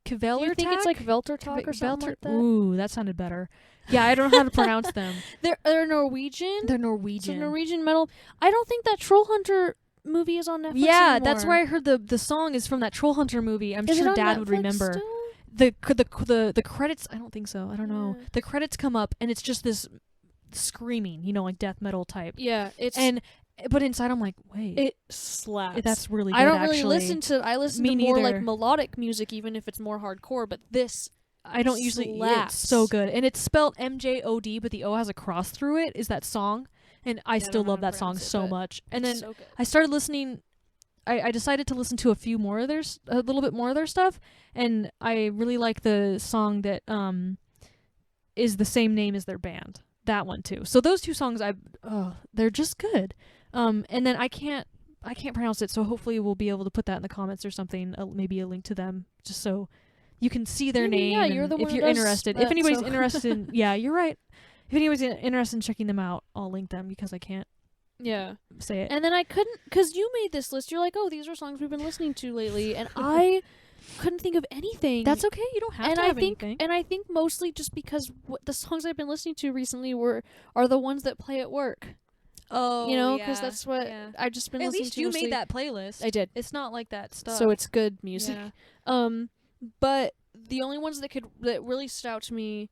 you think it's like Veltertak or something like that? Ooh, that sounded better. Yeah, I don't know how to pronounce them. They're Norwegian? They're Norwegian. So Norwegian metal. I don't think that Troll Hunter movie is on Netflix Yeah, anymore. that's where I heard the song is from that Troll Hunter movie. I'm Is it sure on Dad would Netflix remember. still? The credits, I don't think so. I don't know. Yeah. The credits come up and it's just this screaming, like death metal type. Yeah, But inside I'm like, wait. it slaps. That's really good, I don't actually. really listen to Me more neither. like melodic music, even if it's more hardcore, but this I don't usually. slaps. It's so good, and it's spelled MJOD, but the O has a cross through it. Is that song? And I I still don't know love how to that song pronounce it, so but much. And then so good. I started listening. I decided to listen to a little bit more of their stuff, and I really like the song that is the same name as their band. That one too. So those 2 songs, they're just good. And then I can't pronounce it, so hopefully we'll be able to put that in the comments or something. Maybe a link to them, just so you can see their name. Yeah, you're and the one if who you're does interested. that, If anybody's so. interested, in, yeah, you're right. If anybody's interested in checking them out, I'll link them because I can't Yeah. say it. And then I couldn't, because you made this list. You're like, oh, these are songs we've been listening to lately, and I couldn't think of anything. That's okay. You don't have to have anything. And I think mostly just because the songs I've been listening to recently are the ones that play at work. Oh, Because that's what I've just been At listening least to. you mostly. made that playlist. I did. It's not like that stuff. So it's good music. Yeah. But the only ones that really stood out to me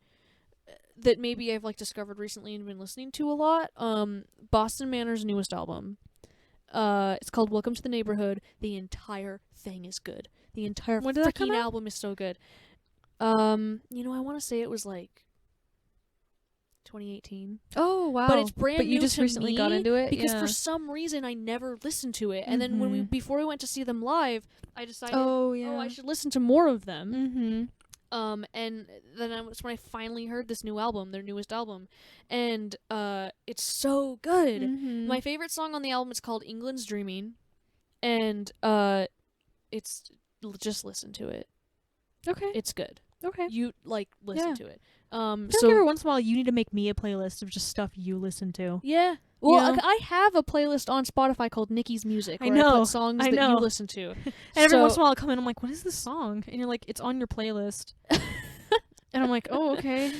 that maybe I've like discovered recently and been listening to a lot, Boston Manor's newest album. It's called Welcome to the Neighborhood. The entire thing is good. The entire When did that come freaking out? album is so good. I want to say it was like 2018. Oh wow! But it's brand But new you just to recently me got into it because yeah. for some reason I never listened to it. And then before we went to see them live, I decided, I should listen to more of them. Mm-hmm. And then that's when I finally heard this new album, their newest album, and it's so good. Mm-hmm. My favorite song on the album is called England's Dreaming, and it's just listen to it. Okay. It's good. Okay. You listen to it. I feel like every once in a while you need to make me a playlist of just stuff you listen to. Yeah. Well, You know? I have a playlist on Spotify called Nikki's Music. Where I know. put songs that know. you listen to. And every once in a while I'll come in, I'm like, what is this song? And you're like, it's on your playlist. And I'm like, oh, okay.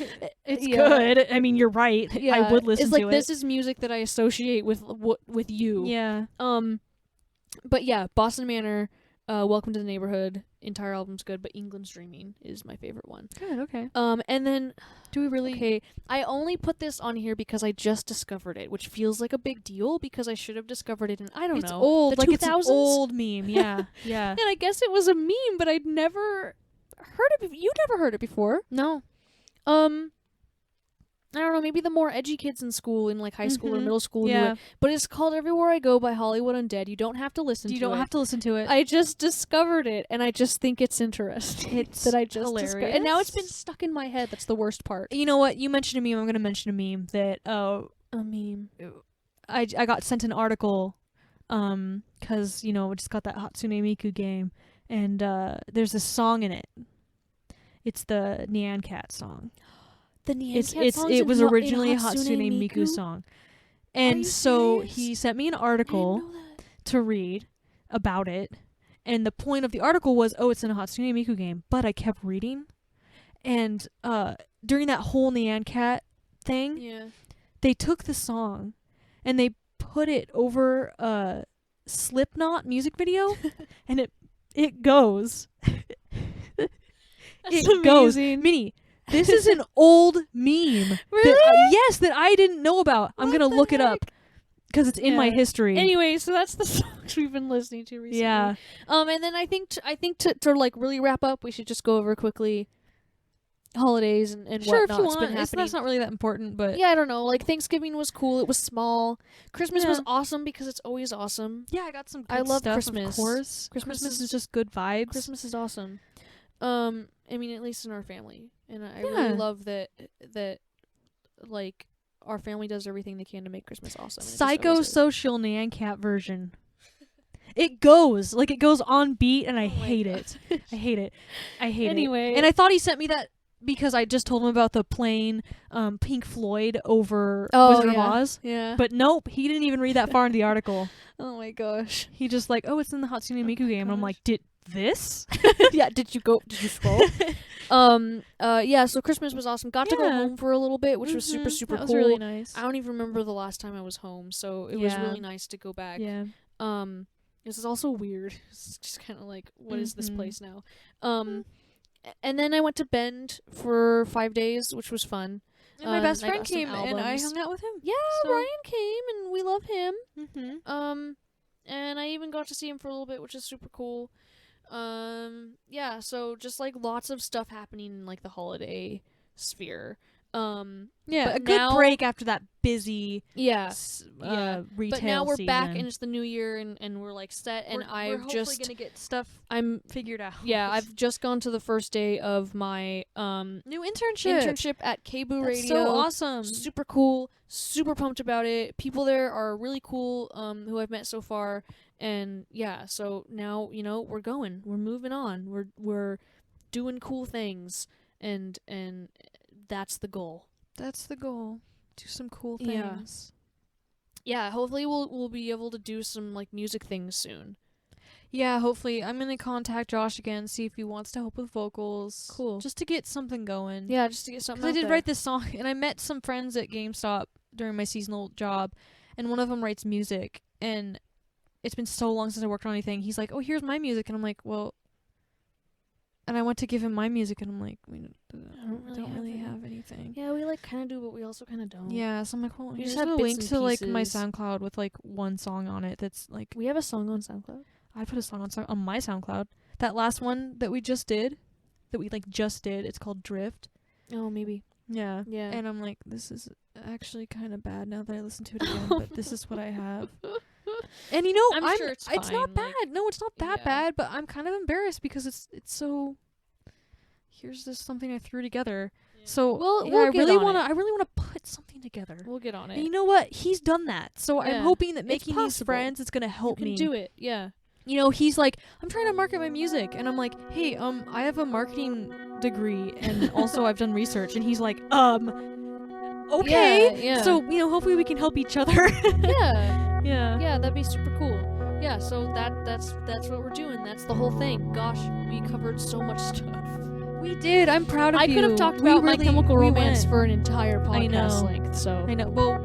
It's good. I mean, you're right. Yeah, I would listen it's like to it. this is music that I associate with you. Yeah. But yeah, Boston Manor, Welcome to the Neighborhood, entire album's good, but England's Dreaming is my favorite one. Good, okay. And then Do we really? okay, I only put this on here because I just discovered it, which feels like a big deal because I should have discovered it in, I don't It's know, old. the Like 2000s? it's an old meme. Yeah. Yeah. And I guess it was a meme, but I'd never heard it. You'd never heard it before. No. I don't know, maybe the more edgy kids in school, in like high school or Mhm. middle school knew Yeah. it. But it's called Everywhere I Go by Hollywood Undead. You don't have to listen to it. You don't have to listen to it. I just discovered it, and I just think it's interesting. It's that I just discovered. And now it's been hilarious. stuck in my head. That's the worst part. You know what? You mentioned a meme. I'm going to mention a meme that A meme. I got sent an article because, we just got that Hatsune Miku game. And there's a song in it. It's the Nyan Cat song. The Nyan Cat songs It in was in originally a Hatsune Hatsune Miku Miku? song. Are And you so serious? he sent me an I article didn't know that. to read about it. And the point of the article was, it's in a Hatsune Miku game. But I kept reading. And during that whole Nyan Cat thing, Yeah. they took the song and they put it over a Slipknot music video. And it goes. That's it goes. amazing. Minnie, this is an old meme. Really? Yes, that I didn't know about. I'm What going to the look it up. heck? because it's in my history. Anyway, so that's the songs we've been listening to recently. Yeah. And then I think to like really wrap up, we should just go over quickly holidays and sure, whatnot's if you want. been happening. That's not really that important, but yeah, I don't know. Like Thanksgiving was cool. It was small. Christmas Yeah. was awesome because it's always awesome. yeah, I got some. Good I love stuff, Christmas. Of course, Christmas is just good vibes. Christmas is awesome. I mean, at least in our family, and I Yeah. really love that like our family does everything they can to make Christmas awesome. and it just always is. Psychosocial Nyan Cat version. It goes on beat, and I Oh my hate God. it. I hate it. I hate it. Anyway, And I thought he sent me that because I just told him about the plain Pink Floyd over Wizard of Oz. Yeah. But nope, he didn't even read that far in the article. Oh my gosh. He just like, oh, it's in the Hatsune Miku game. And I'm like, did this? Yeah, did you scroll? Yeah, so Christmas was awesome. Got to go Yeah. home for a little bit, which was super, Mhm. super That cool. was really nice. I don't even remember the last time I was home, so it was Yeah. really nice to go back. Yeah. This is also weird. It's just kind of like, what is this Mhm. place now? And then I went to Bend for 5 days, which was fun. And my best I friend got some came and I albums. hung out with him. Yeah, So- Ryan came and we love him. Mm-hmm. And I even got to see him for a little bit, which is super cool. Yeah, so just like lots of stuff happening in like the holiday sphere. Yeah, but a good now- break after that busy Yeah. retail But now we're back season. and it's the new year and we're like set and we're I've hopefully just gonna get stuff I'm figured out. yeah, I've just gone to the first day of my new internship at Kbu That's Radio. so awesome. Super cool, super pumped about it. People there are really cool, who I've met so far. And yeah, so now, we're going. We're moving on. We're doing cool things and that's the goal. That's the goal. Do some cool Yeah. things. Yeah, hopefully we'll be able to do some like music things soon. Yeah, hopefully. I'm gonna contact Josh again, see if he wants to help with vocals. Cool. Just to get something going. Yeah, just to get something Because I out did there. write this song, and I met some friends at GameStop during my seasonal job, and one of them writes music, and it's been so long since I worked on anything. He's like, oh, here's my music, and I'm like, well... And I went to give him my music, and I'm like, we don't really have anything. Yeah, we like kind of do, but we also kind of don't. Yeah, so I'm like, well, We here's just have a bits link and to like my pieces. SoundCloud with like one song on it. That's like We have a song on SoundCloud. I put a song on my SoundCloud. That last one that we just did, it's called Drift. Oh, maybe. Yeah. Yeah. And I'm like, this is actually kind of bad now that I listen to it again, but this is what I have. And I'm sure it's not fine, bad. like- No, it's not that Yeah. bad, but I'm kind of embarrassed because it's so here's this something I threw together. So We'll yeah, get I really on want it. to put something together. We'll get on it. And you know what? He's done that. So Yeah. I'm hoping that It's making these possible. friends is going to You help can me. do it. Yeah. He's like, I'm trying to market my music, and I'm like, hey, I have a marketing degree, and also I've done research, and he's like, okay. Yeah. So hopefully we can help each other. yeah. Yeah. Yeah, that'd be super cool. Yeah, so that's what we're doing. That's the whole thing. Gosh, we covered so much stuff. We did. I'm proud of I you. could have talked We about My really- Chemical we Romance went. for an entire I podcast know. length. So I know. Well,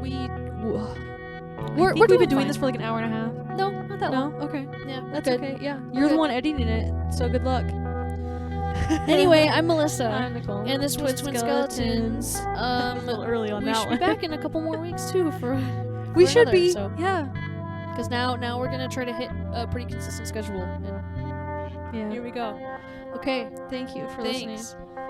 we're we've doing been doing fine. this for like an hour and a half. No, not that long. Okay. Yeah, we're That's good. okay. Yeah. You're the good. one editing it, so good luck. Anyway, I'm Melissa. I'm Nicole. And this was Twin Skeletons. A little early on we that should one. be back in a couple more weeks too for We for should another, be. so. Yeah. Because now we're gonna try to hit a pretty consistent schedule. And Yeah. here we go. Okay. Thank you for Thanks. listening.